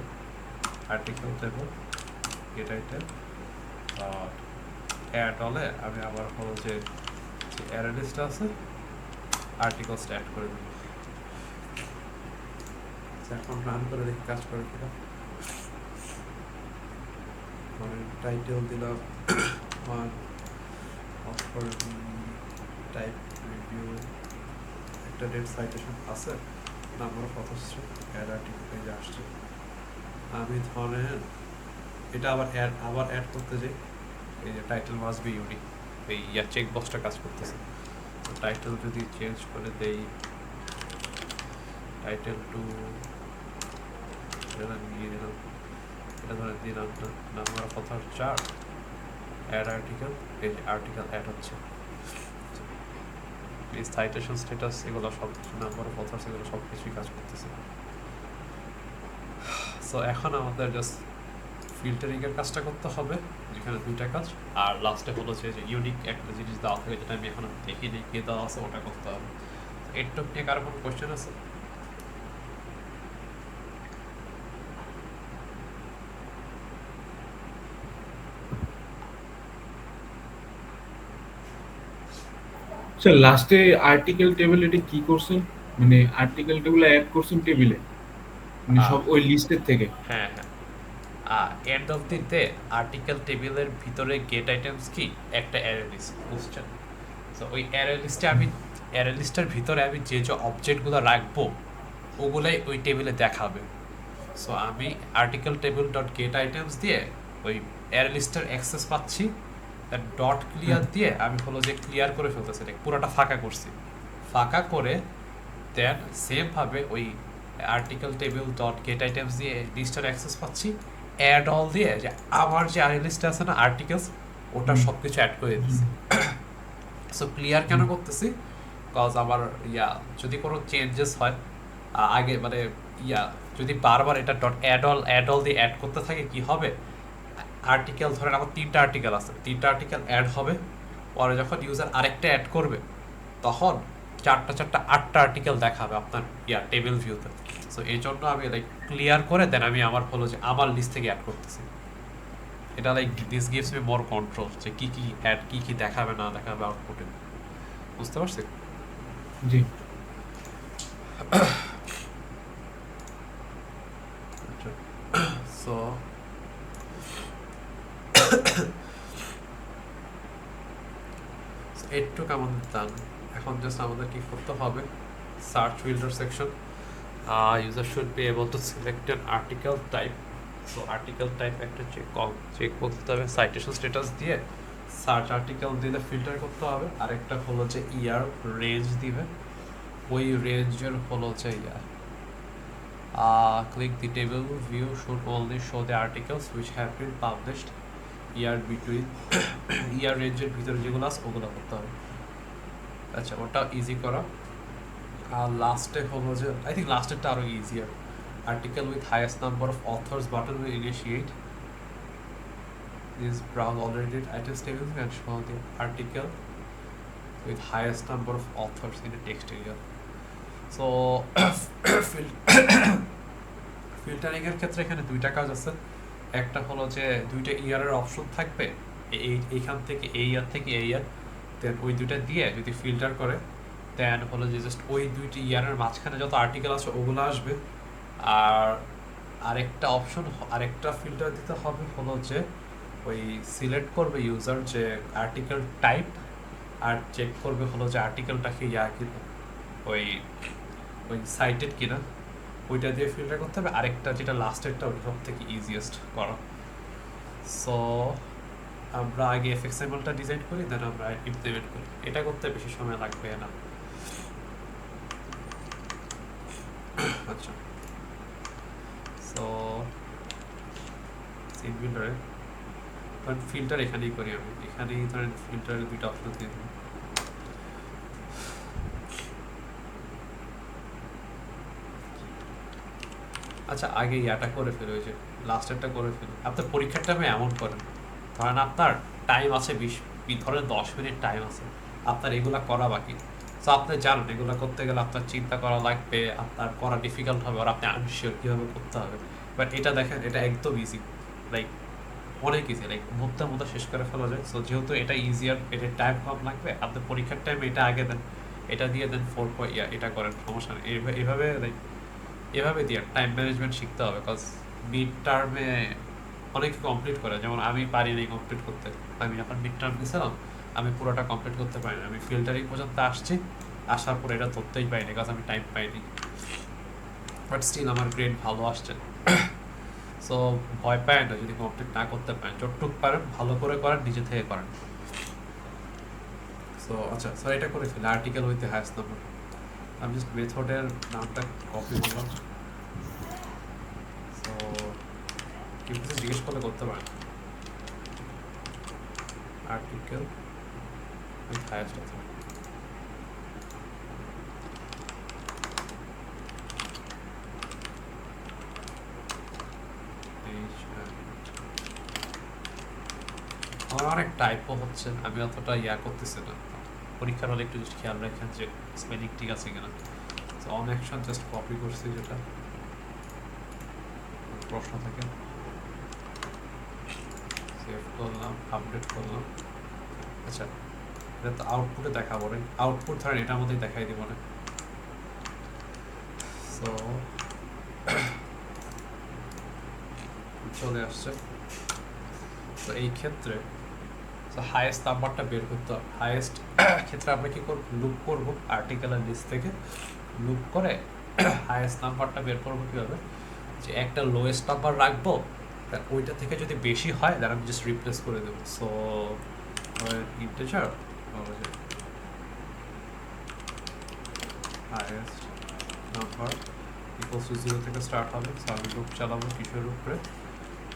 article table get item add হলে আমি আবার হলো যে অ্যারে লিস্ট আছে আর্টিকেলসটা অ্যাড করে দেব। এখন রান করে দেখি কাজ করে কিনা। টাইটেল দিলাম অফার টাইপ রিভিউ, একটা ডেট সাইটেশন আছে, number of authors add article পেজে আসছে। আমি ধরেন এটা আবার অ্যাড করতে যাই, এই যে টাইটেল মাস্ট বি ইউনিক, এই চেক বক্সটা কাজ করতেছে। তো টাইটেল যদি চেঞ্জ করে দেই, টাইটেল টু নিয়ে দিলাম, এটা ধরে দিলাম number of author 4, add article, এই আর্টিকেল অ্যাড হচ্ছে। এই সাইটেশন স্ট্যাটাস এগুলো সব কিছু, নাম্বার অফ অথর্স এগুলো সব কিছুই কাজ করতেছে। সো এখন আমাদের জাস্ট ফিল্টারিংয়ের কাজটা করতে হবে, যেখানে দুইটা কাজ, আর লাস্টে হলো যে ইউনিক একটা জিনিস দেওয়া থাকে যেটা আমি এখন দেখিনি কে দেওয়া আছে, ওটা করতে হবে। এরটুক নিয়ে কারো কোনো কোয়েশ্চেন আছে? স্যার লাস্টে আর্টিকেল টেবিল এটা কি করছেন, মানে আর্টিকেল টেবিল অ্যাড করছেন টেবিলে, মানে সব ওই লিস্টের থেকে? হ্যাঁ হ্যাঁ, end of the day article টেবিলের ভিতরে গেট আইটেমস কি একটা অ্যারে লিস্ট, বুঝছেন? সো ওই অ্যারে লিস্টের ভিতরে আমি যে অবজেক্টগুলো রাখবো ওগুলাই ওই টেবিলে দেখাবে। সো আমি article table dot gate items দিয়ে ওই অ্যারে লিস্টের অ্যাক্সেস পাচ্ছি, তার ডট ক্লিয়ার দিয়ে আমি হলো যে ক্লিয়ার করে ফেলতেছি, পুরোটা ফাঁকা করছি। ফাঁকা করে দেন সেমভাবে ওই article table dot gate items দিয়ে লিস্টের অ্যাক্সেস পাচ্ছি, অ্যাড অল দিয়ে যে আমার যে আই লিস্টে আছে না আর্টিকেলস, ওটা সব কিছু অ্যাড করে দিচ্ছি। সো ক্লিয়ার কেন করতেছি, কজ আমার যদি কোনো চেঞ্জেস হয় আগে, মানে যদি বারবার এটা ডট অ্যাড অল দিয়ে অ্যাড করতে থাকে, কি হবে, আর্টিকেল ধরেন আমার 3টা আর্টিকেল আছে, 3টা আর্টিকেল অ্যাড হবে, পরে যখন ইউজার আরেকটা অ্যাড করবে তখন 4টা 8টা আর্টিকেল দেখাবে আপনার টেবিল ভিউতে। সো এই জন্য আমি ক্লিয়ার করে দেন আমি আমার হলো যে আমার লিস্ট থেকে অ্যাড করতেছি। এটা this gives me more control, যে কি অ্যাড কি দেখাবে না দেখাবে আউটপুটে। বুঝতে পারছি? জি। সো এইটুকু আমাদের দান। এখন জাস্ট আমাদের কি করতে হবে, search filter section, user should be able to select an article type. So article type একটা চেক করতে হবে, সাইটেশন স্ট্যাটাস দিয়ে সার্চ আর্টিকেল দিলে ফিল্টার করতে হবে। আরেকটা হলো যে ইয়ার রেঞ্জ দিবে, ওই রেঞ্জের হলো যে click the table view should only show the articles which have been published year between ইয়ার রেঞ্জের ভিতরে যেগুলো আছে ওগুলো করতে হবে। আচ্ছা, ওটা ইজি করা। আর লাস্টে হলো যে আই থিঙ্ক লাস্টেরটা আরও easier, article with highest number of authors button will initiate These browse already did items tables and show the article with highest number of authors in a text area. So filtering এর ক্ষেত্রে এখানে দুইটা কাজ আছে। একটা হলো যে দুইটা ইয়ারের অপশন থাকবে, এইখান থেকে এই ইয়ার থেকে এই ইয়ার, দেন ওই দুইটা দিয়ে যদি ফিল্টার করে দেন হলো যে জাস্ট ওই দুইটি ইয়ারের মাঝখানে যত আর্টিকেল আছে ওগুলো আসবে। আর আরেকটা অপশন, আরেকটা ফিল্টার দিতে হবে হলো যে ওই সিলেক্ট করবে ইউজার যে আর্টিকেল টাইপ, আর চেক করবে হলো যে আর্টিকেলটা কি কিনা, ওই সাইটেড কিনা, ওইটা দিয়ে ফিল্টার করতে হবে। আরেকটা যেটা লাস্টেরটা ওইটা সব থেকে ইজিয়েস্ট করা। সো আমরা আগে এফএক্সএমএলটা ডিজাইন করি, দেন আমরা ইমপ্লিমেন্ট করি। এটা করতে বেশি সময় লাগবে না। আচ্ছা, সো সিন বিল্ডারে ধরেন ফিল্টার এখানেই করি আমি, এখানেই ধরেন ফিল্টারের দুইটা অপশন দিয়ে দিই। আচ্ছা, আগে ইয়াটা করে ফেলো, ওই যে লাস্টেরটা করে ফেলো। আপনার পরীক্ষার টাইমে এমন করেন, ধরেন আপনার টাইম আছে 20, ধরেন 10 মিনিট টাইম আছে, আপনার এগুলা করা বাকি। সো আপনি জানেন এগুলো করতে গেলে আপনার চিন্তা করা লাগবে, আপনার করা ডিফিকাল্ট হবে, আর আপনি আনশিওর কীভাবে করতে হবে। বাট এটা দেখেন, এটা একদম ইজি, লাইক অনেক ইজি, লাইক মুহূর্তে শেষ করে ফেলা যায়। সো যেহেতু এটা ইজিয়ার, এটা টাইম কম লাগবে, আপনি পরীক্ষার টাইমে এটা আগে দেন, এটা দিয়ে দেন 4 এটা করেন, সমস্যা নেই। এভাবে লাইক এভাবে দিয়ে টাইম ম্যানেজমেন্ট শিখতে হবে। বিকজ মিড টার্মে অনেকে কমপ্লিট করে, যেমন আমি পারিনি কমপ্লিট করতে। আমি যখন মিড টার্ম দিয়েছিলাম আমি পুরোটা কমপ্লিট করতে পারিনি, আমি ফিল্টারিং পর্যন্ত আসছি, আসার পরে এটা ধরতেই পাইনি, বিকজ আমি টাইম পাইনি। বাট স্টিল আমার গ্রেড ভালো আসছে। সো ভয় পায় না যদি কমপ্লিট না করতে পারেন, যতটুক পারেন ভালো করে করেন, নিজে থেকে করেন। সো আচ্ছা, স্যার এটা করে ফেলি article with the highest number. আমি জাস্ট মেথডের নামটা কপি করলাম। সো কেউ কিছু জিজ্ঞেস করতে পারেন। Article with highest author. আমার অনেক টাইপও হচ্ছে, আমি অতটা করতেছি না। পরীক্ষার হলে একটু জাস্ট খেয়াল রাখেন যে স্পেলিং ঠিক আছে কিনা। So on action just copy করছি, যেটা প্রশ্ন থাকে সেভ করলাম, আপডেট করলাম। আচ্ছা, এটা তো আউটপুটে দেখাবো না, আউটপুট ধরেন এটার মধ্যেই দেখাই দিব না। সো চলে আসছে। তো এই ক্ষেত্রে হাইয়েস্ট নাম্বারটা বের করতে হবে। হাইয়েস্ট ক্ষেত্রে আমরা কি করব, লুপ করব আর্টিকেলের লিস্ট থেকে, লুপ করে হাইয়েস্ট নাম্বারটা বের করবো কীভাবে, যে একটা লোয়েস্ট নাম্বার রাখবো, ওইটা থেকে যদি বেশি হয় তাহলে আমি জাস্ট রিপ্লেস করে দেবো। So integer highest number equals to 0 থেকে স্টার্ট হবে। সো আমি লুপ চালাবো কিসের উপরে,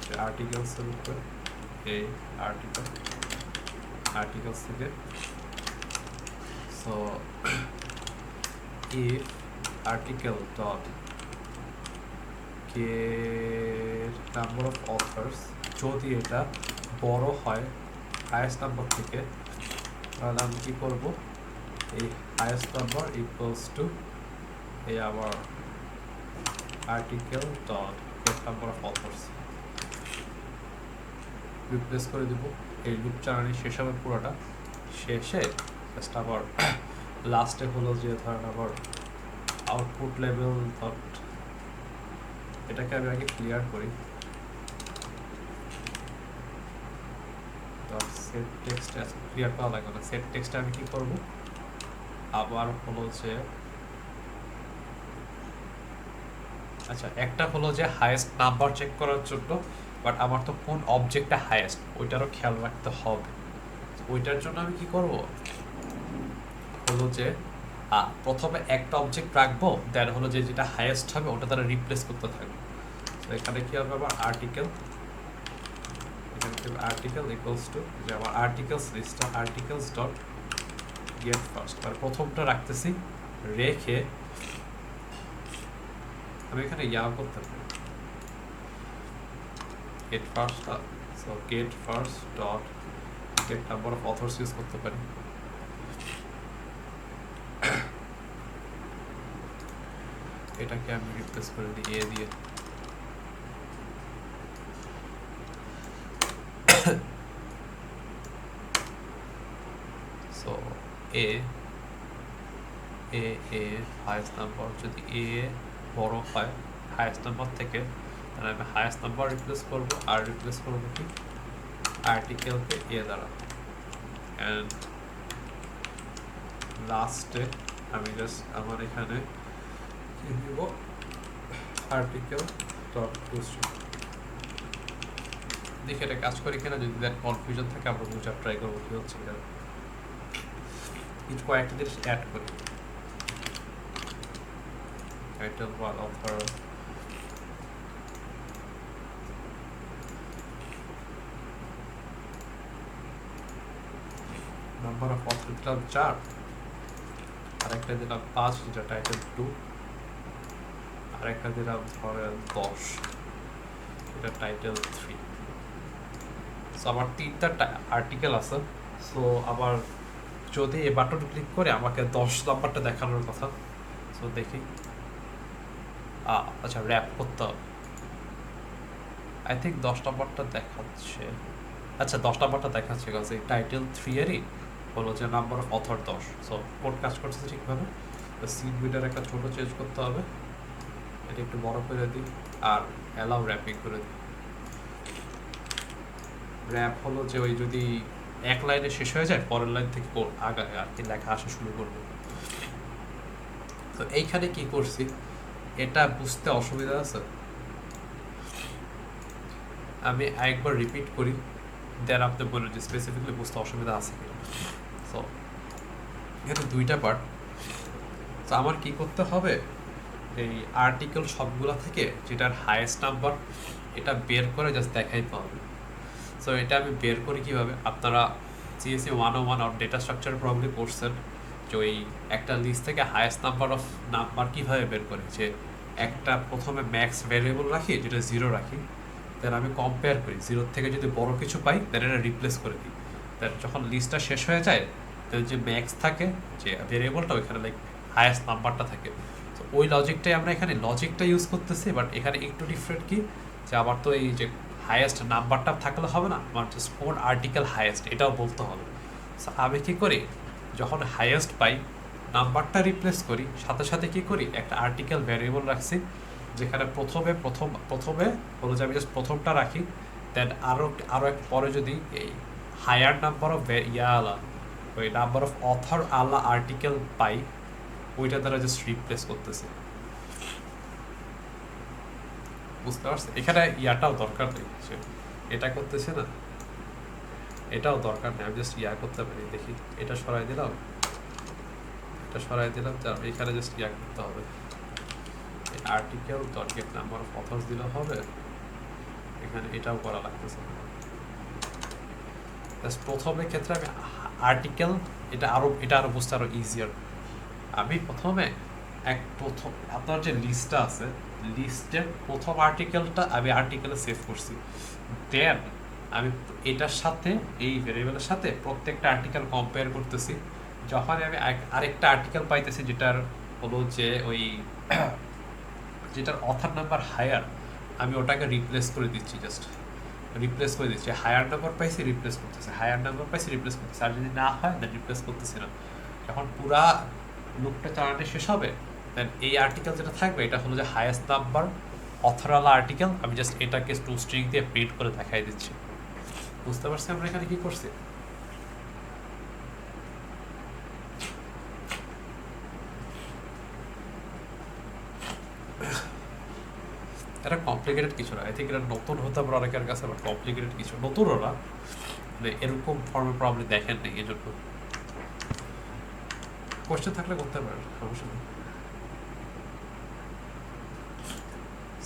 যে আর্টিকেলসের উপরে। এই articles থেকে। So if article dot get number of authors, যদি এটা বড় হয় highest number থেকে, তাহলে আমি কি করব, এই highest number equals to এই আবার article dot get number of authors replace করে দেব। এই লুপ চালানি শেষ হবে পুরোটা, শেষে জাস্ট আবার লাস্টে হলো যে ধরেন আবার আউটপুট লেভেল ডট, এটাকে আমি আগে ক্লিয়ার করি, সেট টেক্সট ক্লিয়ার করা লাগবে না। সেট টেক্সটে আমি কি করব, আবার হলো যে আচ্ছা, একটা হলো যে হাইয়েস্ট নাম্বার চেক করার জন্য, বাট আমার তো কোন অবজেক্টটা হাইয়েস্ট ওইটারও খেয়াল রাখতে হবে। ওইটার জন্য আমি কি করব, হলো যে প্রথমে একটা অবজেক্ট রাখবো, দেন হলো যে যেটা হাইয়েস্ট হবে ওটা তারা রিপ্লেস করতে থাকবে। তো এখানে কি হবে, আবার আর্টিকেল, এখানে কি হবে আর্টিকেল ইকুয়ালস টু যে আমার আর্টিকেলস লিস্টটা আর্টিকেলস ডট গেট ফার্স্ট, আর প্রথমটা রাখতেছি, রেখে আমি এখানে করতে পারি get first so get first dot get number of authors use করতে পারি। এটাকে আমি রিপ্লেস করে দিই এ দিয়ে। সো এ হাইয়েস্ট নাম্বার, যদি এ বড় হয় হাইয়েস্ট নাম্বার থেকে, তাহলে আমি হাইয়েস্ট নাম্বার রিপ্লেস করবো, আর রিপ্লেস করবো কি আর্টিকেলকে এ দ্বারা। অ্যান্ড লাস্টে আমি জাস্ট আমার এখানে কি দিব, আর্টিকেল ডট টুস্ট্রিং। দেখে এটা কাজ করে কিনা, যদি দেন কনফিউশন থাকে আমরা বোঝার ট্রাই করবো কি হচ্ছে এখানে। কিছু কয়েকটা জিনিস অ্যাড করি, টাইটেল বা অথর, নাম্বার অফ অথর দিলাম 4, আরেকটা দিলাম 5 যেটা টাইটেল 2, আরেকটা দিলাম ধরেন 10 এটা টাইটেল 3। সো আমার 3টা আর্টিকেল আছে। সো আবার যদি এই বাটন ক্লিক করে আমাকে 10 নাম্বারটা দেখানোর কথা। সো দেখি, আচ্ছা র্যাপ করতে হবে, আই থিঙ্ক 10 নাম্বারটা দেখাচ্ছে। আচ্ছা 10 নাম্বারটা দেখাচ্ছে, কারণ এই টাইটেল 3 এরই হলো যে number of author 10। So code কাজ করছে ঠিকভাবে। সিড বিল্ডার একটা ছোট চেঞ্জ করতে হবে, এটা একটু বড় করে দিই, আর অ্যালাউ র্যাপিং করে দিই। র্যাপ হলো যে ওই যদি এক লাইনে শেষ হয়ে যায় পরের লাইন থেকে আগায় আর কি লেখা আসা শুরু করবে। তো এইখানে কি করছি এটা বুঝতে অসুবিধা আছে, আমি একবার রিপিট করি, দেন আপনি বলুন যে স্পেসিফিকলি বুঝতে অসুবিধা আছে কিনা। সো এখানে 2টা পার্ট। তো আমার কি করতে হবে, এই আর্টিকেল সবগুলা থেকে যেটার হাইয়েস্ট নাম্বার এটা বের করে জাস্ট দেখাইতে হবে। সো এটা আমি বের করি কীভাবে, আপনারা CSE 101 or data structure problem করছেন যে ওই একটা লিস্ট থেকে হাইয়েস্ট নাম্বার অফ নাম্বার কীভাবে বের করে, যে একটা প্রথমে ম্যাক্স ভ্যারিয়েবল রাখি যেটা 0 রাখি, দেন আমি কম্পেয়ার করি 0 থেকে যদি বড় কিছু পাই দেন এটা রিপ্লেস করে দিই। দেন যখন লিস্টটা শেষ হয়ে যায় দেন যে ম্যাক্স থাকে যে ভ্যারিয়েবলটা ওইখানে লাইক হাইয়েস্ট নাম্বারটা থাকে। তো ওই লজিকটাই আমরা এখানে লজিকটা ইউজ করতেছি, বাট এখানে একটু ডিফারেন্ট কি, যে আবার তো এই যে হাইয়েস্ট নাম্বারটা থাকলে হবে না, আমার জাস্ট কোন আর্টিকেল হাইয়েস্ট এটাও বলতে হবে। সো আমি কী করি, যখন হাইয়েস্ট পাই নাম্বারটা রিপ্লেস করি, সাথে সাথে কী করি একটা আর্টিকেল ভ্যারিয়েবল রাখছি যেখানে প্রথমে হলো যে আমি জাস্ট প্রথমটা রাখি, দেন আরও এক পরে যদি এই হায়ার নাম্বার অফ ওই নাম্বার অফ অথর আলা আর্টিকেল পাই ওইটা দ্বারা জাস্ট রিপ্লেস করতেছি। বুঝতে পারছি, এখানে ইয়াটাও দরকার নেই, এটা করতেছে না, এটাও দরকার নেই, আমি জাস্ট করতে পারি। দেখি এটা সরাই দিলাম, এখানে জাস্ট করতে হবে, article dot get number of authors দিলে হবে, এখানে এটাও করা লাগতেছে। প্রথমের ক্ষেত্রে আমি আর্টিকেল এটা আরো বুঝতে আরো ইজিয়ার। আমি প্রথমে আপনার যে লিস্টটা আছে লিস্টের প্রথম আর্টিকেলটা আমি আর্টিকেলে সেভ করছি, দেন আমি এটার সাথে এই ভেরিয়েবলের সাথে প্রত্যেকটা আর্টিকেল কম্পেয়ার করতেছি। যখন আমি আরেকটা আর্টিকেল পাইতেছি যেটার হলো যে ওই যেটার অথার নাম্বার হায়ার, আমি ওটাকে রিপ্লেস করে দিচ্ছি, হায়ার নাম্বার পাইছি রিপ্লেস করতেছে, হায়ার নাম্বার পাইছি রিপ্লেস করতেছে, আর যদি না হয় দেন রিপ্লেস করতেছি না। যখন পুরা লুপটা চালানো শেষ হবে দেন এই আর্টিকেল যেটা থাকবে এটা হলো যে হাইয়েস্ট নাম্বার অথরালা আর্টিকেল, আমি জাস্ট এটাকে টু স্ট্রিং দিয়ে প্রিন্ট করে দেখাই দিচ্ছি। বুঝতে পারছি আমরা এখানে কি করছি? এটা কমপ্লিকেটেড কিছু না, আই থিঙ্ক এটা নতুন হতে পারে অনেকের কাছে, বাট কমপ্লিকেটেড কিছু নতুন ওরা মানে এরকম ফর্মে প্রবলেম দেখেন নেই, এই জন্য কোয়েশ্চেন থাকলে করতে পারেন, সমস্যা নেই।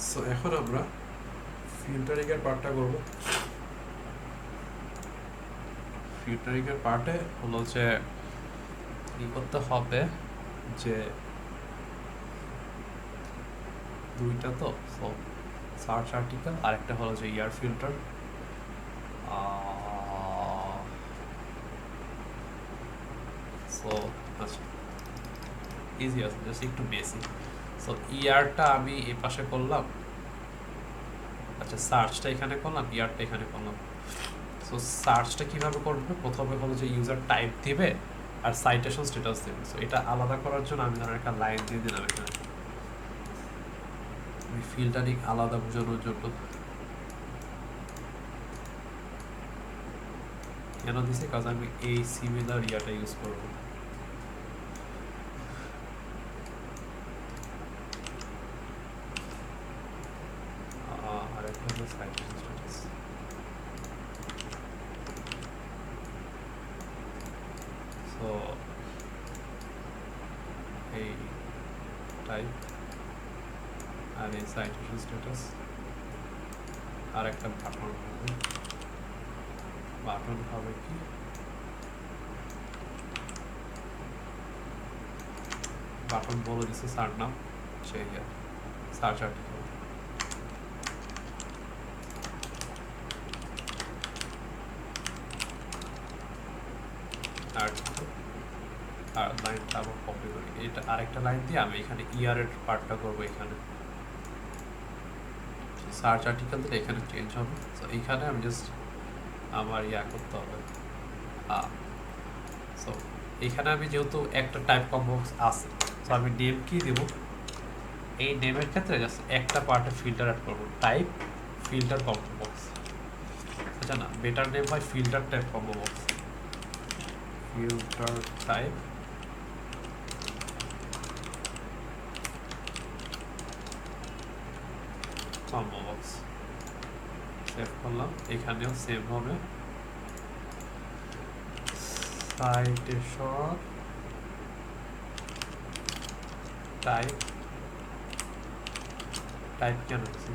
সো এখন আমরা ফিল্টারিং এর পার্টটা করব। ফিল্টারিং এর পার্টে হলো যে কি করতে হবে, যে দুইটা তো সার্চ আর্টিকেল আর একটা হলো যে ইয়ার ফিল্টার, সো আচ্ছা ইজি আছে, জাস্ট একটু বেশি। সো ইয়ারটা আমি এ পাশে করলাম, আচ্ছা সার্চটা এখানে করলাম, ইয়ারটা এখানে করলাম। সো সার্চটা কিভাবে করবে, প্রথমে হলো যে ইউজার টাইপ দিবে আর সাইটেশন স্ট্যাটাস দেবে। সো এটা আলাদা করার জন্য আমি ধরেন একটা লাইন দিয়ে দিলাম এখানে, আমি ফিল্টারিং আলাদা বোঝানোর জন্য। কেন দিছি, কারণ আমি এই সিমিলার ইয়াটা ইউজ করবো। আর একটা হলো সাইটেশন স্ট্যাটাস। সো এই টাইপ আর এই সাইটেশন স্ট্যাটাস আর একটা বাটন হবে। বাটন হবে কি, বাটন বলে দিচ্ছে সার নাম, সেই সার্চ আর্টিকেল। আর লাইনটা আবার কপি করি, এটা আরেকটা লাইন দিয়ে আমি এখানে ইয়ার এর পার্টটা করবো এখানে। সার্চ আর্টিকেল দিলে এখানে চেঞ্জ হবে। সো এইখানে আমি জাস্ট আমার ইয়া করতে হবে। সো এখানে আমি যেহেতু একটা টাইপ কম্বো আছে, সো আমি নেম কি দেব, এই নেমের ক্ষেত্রে জাস্ট একটা পার্টে ফিল্টার অ্যাড করবো, টাইপ ফিল্টার কম্বো বক্স। আচ্ছা না, বেটার নেম হয় filter type combo box, filter type combo box. Save করলাম, এখানেও সেভ হবে। সাইটেশন টাইপ, টাইপ কেন আছে,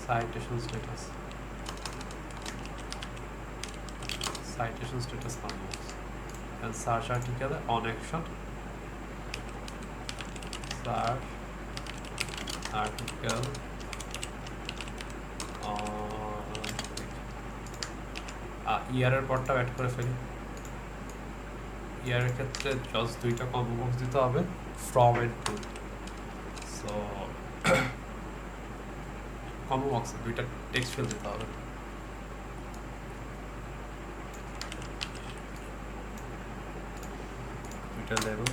citation status, citation status combo box. And search আর্টিকেলে অন অ্যাকশন, সার্চ আর্টিকেল ইয়ারের পরটাও অ্যাড করে ফেলি। ইয়ারের ক্ষেত্রে জাস্ট দুইটা কম্বো বক্স দিতে হবে, from and to. So combo বক্সে দুইটা টেক্সট ফিল্ড দিতে হবে। দুইটা লেভেল,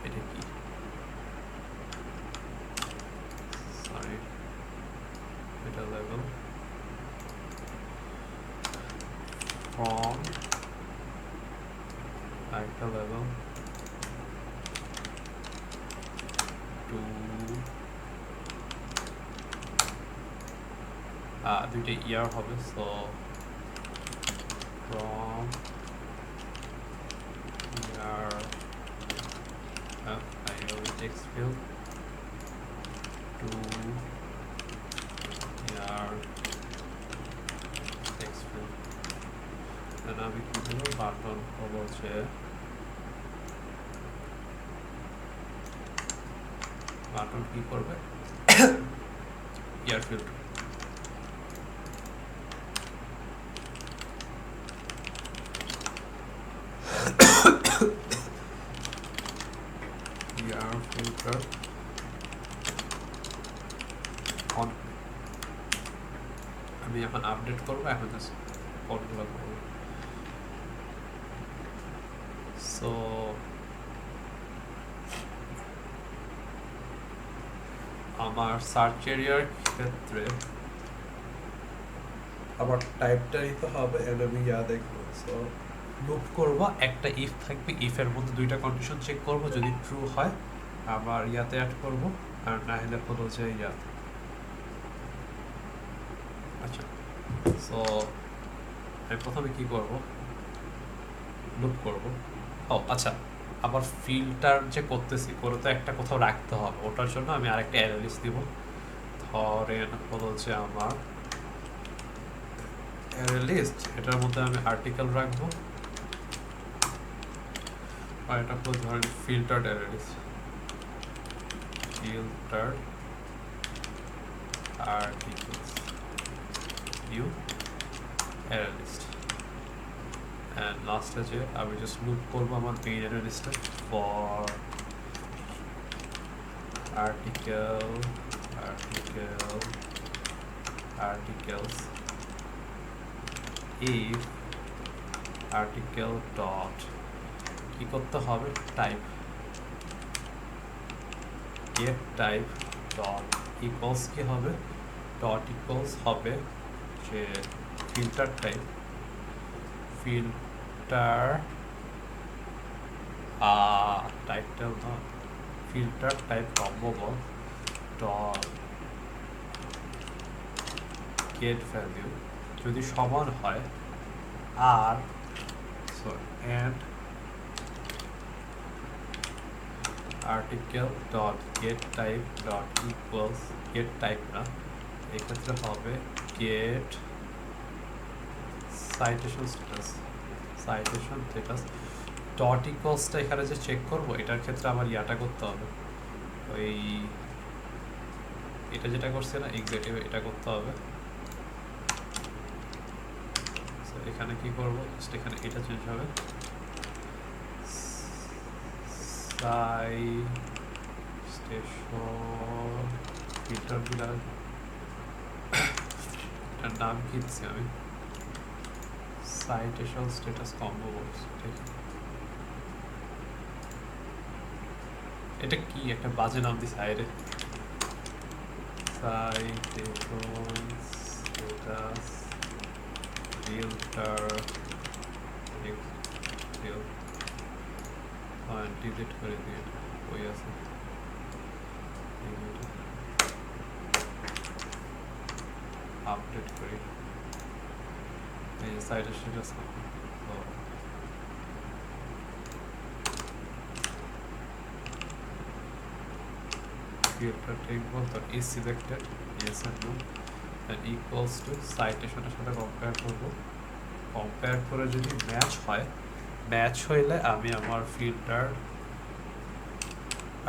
এটা কি, সরি এটা লেভেল from একটা লেভেল টু দুইটা ইয়ার হবে। So from year text field to year text field। then আমি কি দেব, বাটন হবে হচ্ছে বাটন কি করবে, ইয়ার ফিল্ড। ইয়ার ফিল্টার অন, আমি এখন আপডেট করবো, এখন জাস্ট কোডগুলো করবো। সো আমার সার্চ এরিয়ার ক্ষেত্রে আবার টাইপটা নিতে হবে, এন্ড আমি ইয়া দেখবো। সো লুপ করবো, একটা ইফ থাকবে, ইফের মধ্যে দুইটা কন্ডিশন চেক করব, যদি ট্রু হয় আবার ইয়াতে অ্যাড করব, আর না হলে হলো যে ইয়াতে। আচ্ছা, সো আমি প্রথমে কি করব, লুপ করব। ও আচ্ছা, আবার ফিল্টার যে করতেছি করে তো একটা কোথাও রাখতে হবে, ওটার জন্য আমি আরেকটা অ্যারে লিস্ট দিব। ধরেন হলো যে আমার অ্যারে লিস্ট, এটার মধ্যে আমি আর্টিকেল রাখবো, আর এটা হলো ধরেন filtered array list, filter articles new array list and last যে আমি just loop করব আমার main array list for articles if article dot কি করতে হবে type get type dot equals কি হবে dot equals হবে যে filter type title not filter type combo dot get value যদি সমান হয় আর and article dot get type dot equals get type না এক্ষেত্রে হবে get citation status dot equals টা এখানে যে চেক করব এটার ক্ষেত্রে আমার ইয়াটা করতে হবে ওই এটা যেটা করছে না এক্স্যাক্টলি এটা করতে হবে সো এখানে কি করব জাস্ট এখানে এটা চেঞ্জ হবে citation filter বিলার এটার নাম কি দিচ্ছি আমি citation status combo বলছি ঠিক আছে এটা কি একটা বাজে নাম দিছে আইরে citation status filter ডিলিট করে দিয়ে ওই আছে আপডেট করি এই citation status filter table dot is selected yes and no and equals to citation এর সাথে কম্পেয়ার করব কম্পেয়ার করে যদি ম্যাচ হইলে আমি আমার ফিল্টার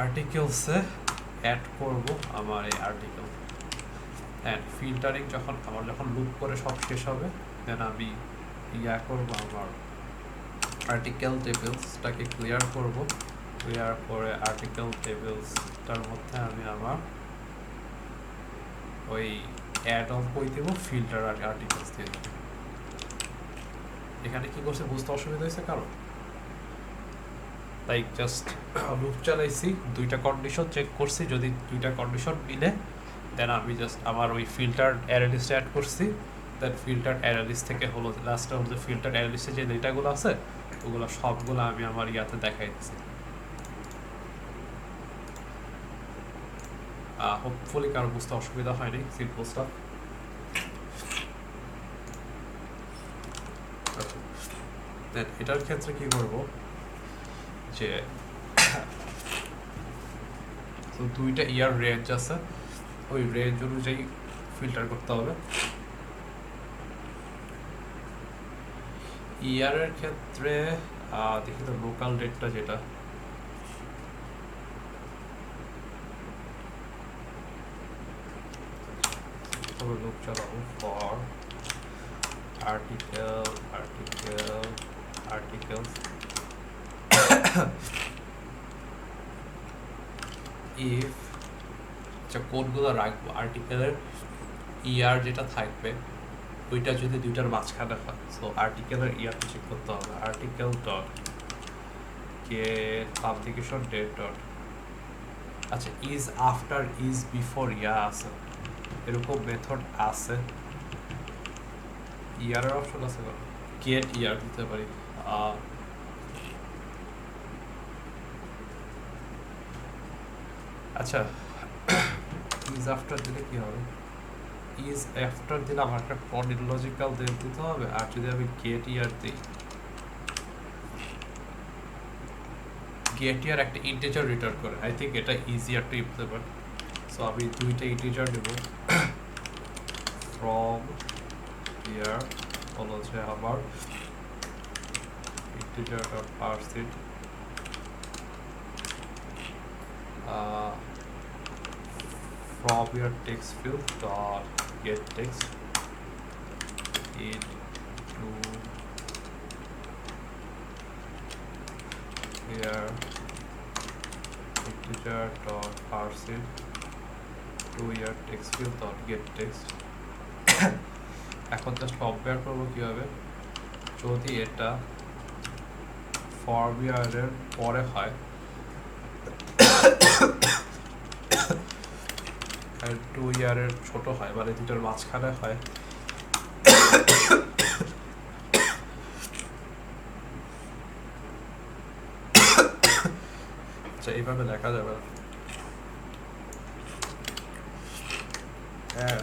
আর্টিকেলস এ অ্যাড করব আমার এই আর্টিকেল এন্ড ফিল্টারিং যখন লুপ করে সব শেষ হবে দেন আমি ইয়া করব আমার আর্টিকেল টেবিলসটাকে ক্লিয়ার করব ক্লিয়ার করে আর্টিকেল টেবিলসটার মধ্যে আমি আমার ওই অ্যাড অন করে দেব ফিল্টার আর আর্টিকেলস দিয়ে দেব এখানে কি করছে বুঝতে অসুবিধা হয়েছে কারণ লাইক জাস্ট লুপ চালাইছি দুইটা কন্ডিশন চেক করছি যদি দুইটা কন্ডিশন মিলে দেন আমি জাস্ট আমার ওই ফিল্টার অ্যারে লিস্টে অ্যাড করছি দেন ফিল্টার অ্যারে লিস্ট থেকে হলো লাস্টে হলো যে ফিল্টার অ্যারে লিস্টে যে ডেটাগুলো আছে ওগুলো সবগুলো আমি আমার ইয়াতে দেখাই দিচ্ছি হোপফুলি কারো বুঝতে অসুবিধা হয়নি সিম্পল স্টাফ দেন এটার ক্ষেত্রে কি করব যে তো দুইটা ইয়ার রেঞ্জ আছে ওই রেঞ্জ অনুযায়ী ফিল্টার করতে হবে ইয়ারের ক্ষেত্রে দেখি তো লোকাল ডেটটা যেটা তবে লুপ চালাবো ফর articles if আচ্ছা কোডগুলো রাখবো আর্টিকেলের ইয়ার যেটা থাকবে ওইটা যদি দুইটার মাঝখানে হয় সো আর্টিকেলের ইয়ারটা চেক করতে হবে article dot get publication date dot আচ্ছা is after is before ইয়া আছে এরকম মেথড আছে ইয়ারের অপশন আছে get ইয়ার দিতে পারি আচ্ছা is after দিলে কি হবে is after দিলে আমার একটা chronological ডেট দিতে হবে আর যদি আমি get year দিই get year একটা ইন্টিজার রিটার্ন করে আই থিংক এটা ইজিয়ার টু ইমপ্লিমেন্ট সো আমি দুইটা ইন্টিজার দেব from here হলো যে আমার integer dot parseInt from your text field dot get text into here integer dot parseInt to your text field dot get text এখন just compare করবো কিভাবে যদি এটা ফর ইয়ারের পরে হয় আর 2 ইয়ারের ছোট হয় মানে দুটোর মাঝখানে হয় আচ্ছা এইভাবে লেখা যাবে না হ্যাঁ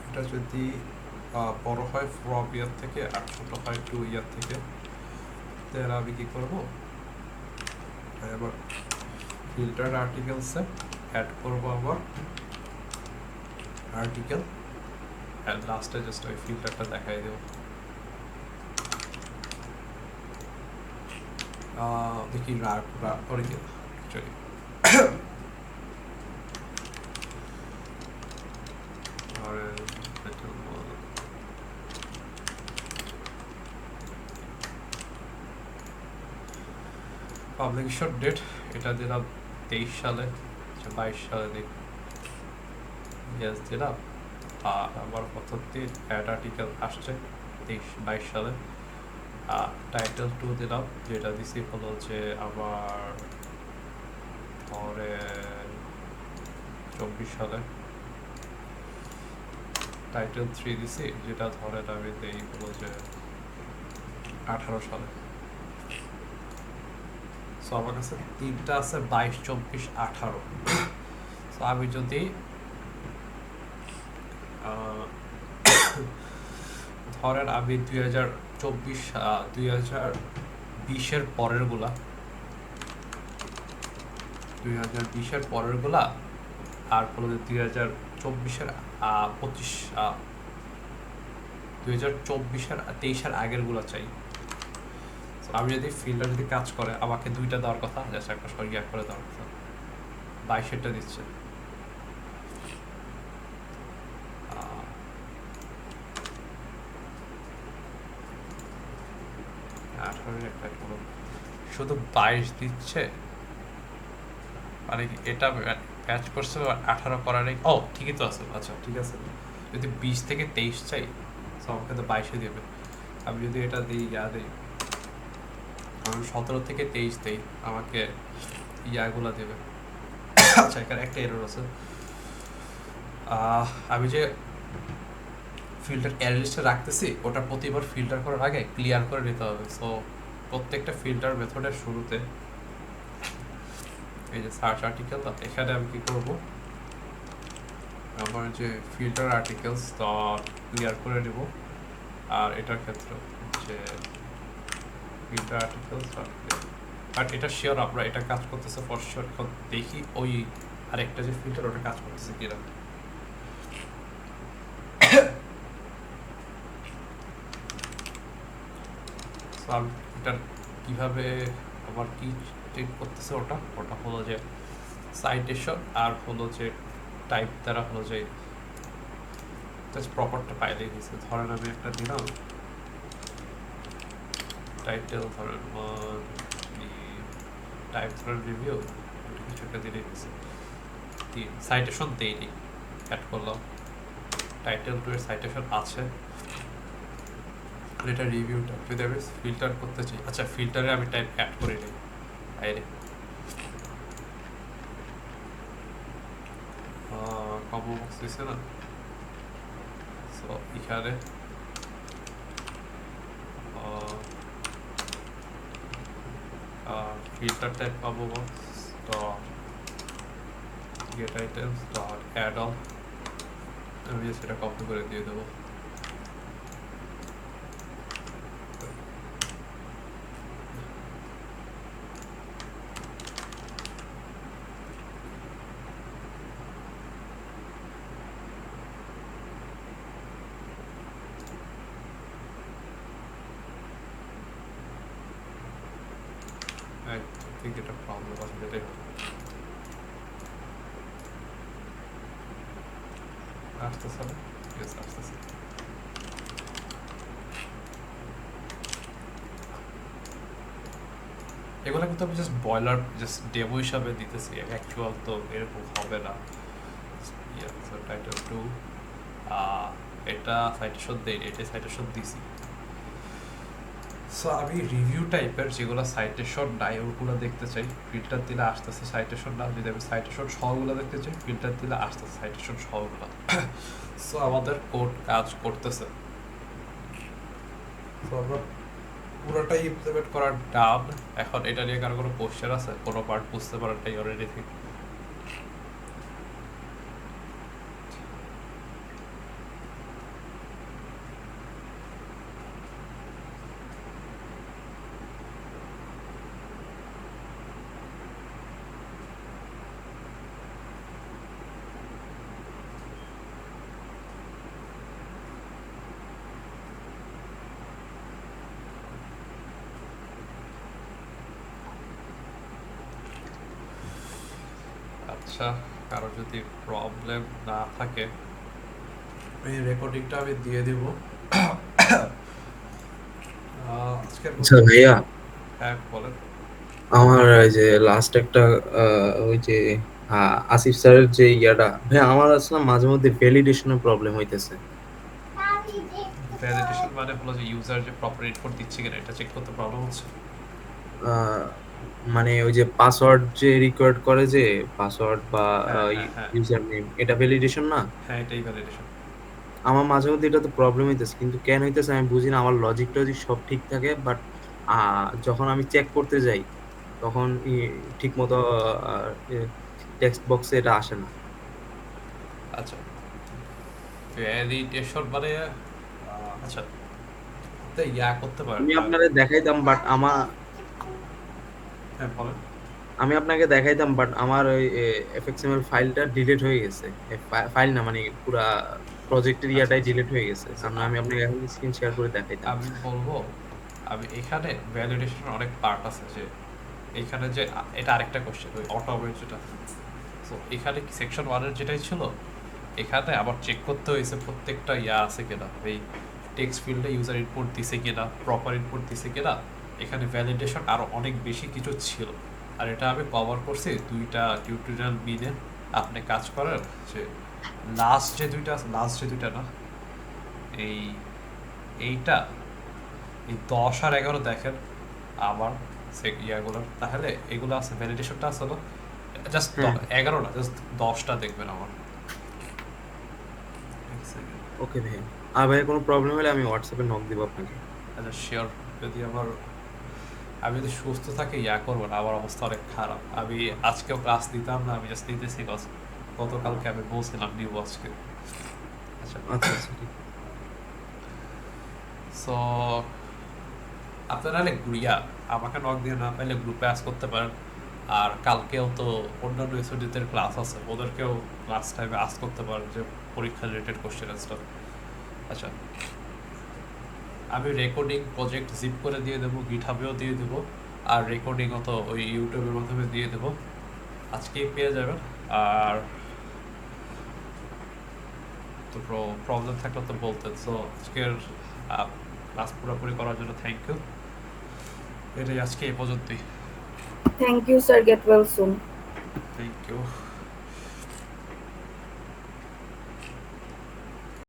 এটা যদি বড় হয় ফ্রম ইয়ার থেকে আর ছোট হয় 2 ইয়ার থেকে তাহলে আমি কি করবো এবার ফিল্টার আর্টিকেলসে অ্যাড করবো আবার আর্টিকেল আর লাস্টে জাস্ট ওই ফিল্টারটা দেখাই দেবো দেখি অরিজিনাল অ্যাকচুয়ালি পাবলিকেশন ডেট এটা দিলাম 23 সালে 22 সালে দিই ইয়েস দিলাম আর আমার পদ্ধতি অ্যাড আর্টিকেল আসছে 22 সালে আর টাইটেল 2 দিলাম যেটা দিছি হলো যে আমার ধরে 24 সালে টাইটেল 3 দিছি যেটা ধরে আমি দেই হলো যে 18 সালে সো আমার কাছে তিনটা আছে 22 24 18 সো আমি যদি ধরেন আমি 2020 এর পরের গুলা 2020 এর পরের গুলা আর হলো 2024 এর 2024 এর 23 এর আগের গুলা চাই আমি যদি ফিল্টার যদি কাজ করে আমাকে দুইটা দেওয়ার কথা জাস্ট একটা সরিয়ে করে দেওয়ার কথা 22 দিচ্ছে শুধু 22 দিচ্ছে মানে এটা ম্যাচ করছে 18 করার ও ঠিকই তো আছে আচ্ছা ঠিক আছে যদি 20 থেকে 23 চাই তো আমাকে তো 22 দেবে আমি যদি এটা দিই দিই আমি 17 থেকে 23 দেই আমাকে ইয়াগুলা দেবে আচ্ছা এখানে একটা এরর আছে আমি যে ফিল্টার অ্যানালিস্টে রাখতেছি ওটা প্রতিবার ফিল্টার করার আগে ক্লিয়ার করে নিতে হবে সো প্রত্যেকটা ফিল্টার মেথডের শুরুতে এই যে সার্চ আর্টিকেল এখানে আমি কি করব আমার যে ফিল্টার আর্টিকেলস ডট ক্লিয়ার করে নেব আর এটার ক্ষেত্রে যে ফিল্টার আর্টিকেলস আর এটা শিওর আমরা এটা কাজ করতেছে ফর শিওর এখন দেখি ওই আরেকটা যে ফিল্টার ওটা কাজ করতেছে কিনা আমি এটা কিভাবে আমার কি চেক করতেছে ওটা হলো যে সাইটেশন আর হলো যে টাইপ দ্বারা হলো যে জাস্ট প্রপারটা পাইলেই গেছে ধরেন আমি একটা দিলাম টাইটেল ধরেন টাইপ ধরেন রিভিউ কিছু একটা দিলে গেছে সাইটেশন দেইনি অ্যাড করলাম টাইটেল 2 এর সাইটেশন আছে এটা রিভিউটা যদি আমি ফিল্টার করতে চাই আচ্ছা ফিল্টারে আমি টাইপ অ্যাড করে নিই বাইরে কম্বো বক্স দিছে না সো এখানে filter type পাবো dot get items dot add all আমি সেটা কপি করে দিয়ে দেবো থিঙ্ক এটা প্রবলেম আছে যেটাই হোক। আসতেছে না? Yes, আসতেছে। এগুলো কিন্তু আমি জাস্ট বয়লার জাস্ট ডেমো হিসাবে দিতেছি, অ্যাকচুয়াল তো এরকম হবে না। টাইটেল 2 এটা সাইটেশন দেই, এটা সাইটেশন দিছি। সো আমি রিভিউ টাইপের যেগুলো সাইটেশন নাই ওগুলো দেখতে চাই, ফিল্টার দিলে আসতেছে সাইটেশন না। যদি আমি সাইটেশন সহগুলো দেখতে চাই, ফিল্টার দিলে আসতেছে সাইটেশন সহগুলো। সো আমাদের কোড কাজ করতেছে। সো আমরা পুরোটাই ইমপ্লিমেন্ট করার ডান। এখন এটা নিয়ে কারো কোনো কোশ্চেন আছে? কোনো পার্ট বুঝতে পারাটাই অলরেডি ঠিক। আচ্ছা, কারো যদি প্রবলেম না থাকে এই রেকর্ডিংটা আমি দিয়ে দিব। আজকের আচ্ছা ভাইয়া, হ্যাঁ বলেন। আমার ওই যে লাস্ট একটা ওই যে আসিফ স্যারের যে ইয়াটা ভাই, আমার আসলে মাঝে মধ্যে ভ্যালিডেশনের প্রবলেম হইতেছে। ভ্যালিডেশন মানে হলো যে ইউজার যে প্রপার ইনপুট দিচ্ছে কিনা এটা চেক করতে প্রবলেম হচ্ছে। মানে ওই যে পাসওয়ার্ড যে রিকোয়ার্ড করে, যে পাসওয়ার্ড বা হ্যাঁ ইউজার নেম, এটা ভ্যালিডেশন না? হ্যাঁ এটাই ভ্যালিডেশন। আমার মাঝে মধ্যে এটা তো প্রবলেম হইতেছে, কিন্তু কেন হইতেছে আমি বুঝি না। আমার লজিক টজিক সব ঠিক থাকে, বাট যখন আমি চেক করতে যাই তখন ঠিক মতো টেক্সট বক্সে এটা আসে না। আচ্ছা, ভ্যালিডেশন মানে আচ্ছা তো ইয়া করতে পারেন। আমি আপনাকে দেখাইতাম, বাট হ্যাঁ বলেন। আমি আপনাকে দেখাইতাম, বাট আমার ওই এফএক্সএমএল ফাইলটা ডিলিট হয়ে গেছে। ফাইল না, মানে পুরা প্রজেক্টের ইয়াটাই ডিলিট হয়ে গেছে। আমি আপনাকে এখন স্ক্রিন শেয়ার করে দেখাইতাম। আমি বলবো, আমি এখানে ভ্যালিডেশনের অনেক পার্ট আছে। যে এখানে যে এটা আরেকটা কোশ্চেন, ওই অটোমেট যেটা। সো এখানে সেকশন 1 এর যেটাই ছিল, এখানে আবার চেক করতে হয়েছে প্রত্যেকটা ইয়া আছে কিনা, এই টেক্সট ফিল্ডে ইউজার ইনপুট দিছে কিনা, প্রপার ইনপুট দিছে কিনা। এখানে ভ্যালিডেশন আরও অনেক বেশি কিছু ছিল। আর এটা আমি কভার করছি 2টা টিউটোরিয়াল মিলে। আপনি কাজ করেন যে লাস্ট যে দুইটা না, এইটা এই 10 আর 11 দেখেন আবার ইয়াগুলো, তাহলে এগুলো আছে ভ্যালিডেশনটা আছে না, জাস্ট 11 না, জাস্ট 10টা দেখবেন আমার। ওকে ভাই, আর ভাই কোনো প্রবলেম হলে আমি হোয়াটসঅ্যাপে নক দিব আপনাকে। আচ্ছা শিওর। আমি যদি সুস্থ থাকি ইয়া করবো না, আমার অবস্থা অনেক খারাপ। আমি আজকেও ক্লাস দিতাম না, আমি জাস্ট নিতেছি গতকালকে আমি বলছিলাম নিব আজকে। আচ্ছা আচ্ছা আচ্ছা, সো আপনারা আমাকে নক দিয়ে না পাইলে গ্রুপে আস করতে পারেন। আর কালকেও তো অন্যান্য স্টুডেন্টদের ক্লাস আছে, ওদেরকেও ক্লাস টাইমে আস করতে পারেন যে পরীক্ষা রিলেটেড কোশ্চেন স্টাফ। আচ্ছা, আমি রেকর্ডিং প্রজেক্ট জিপ করে দিয়ে দেবো, গিটহাবেও দিয়ে দেবো, আর রেকর্ডিংও তো ওই ইউটিউবের মাধ্যমে দিয়ে দেবো, আজকেই পেয়ে যাবেন। আর তো প্রবলেম থাকলে তো বলতেন। সো আজকের ক্লাস পুরোপুরি করার জন্য থ্যাংক ইউ। এটাই আজকে এই পর্যন্তই। Thank you, sir. Get well soon. Thank you.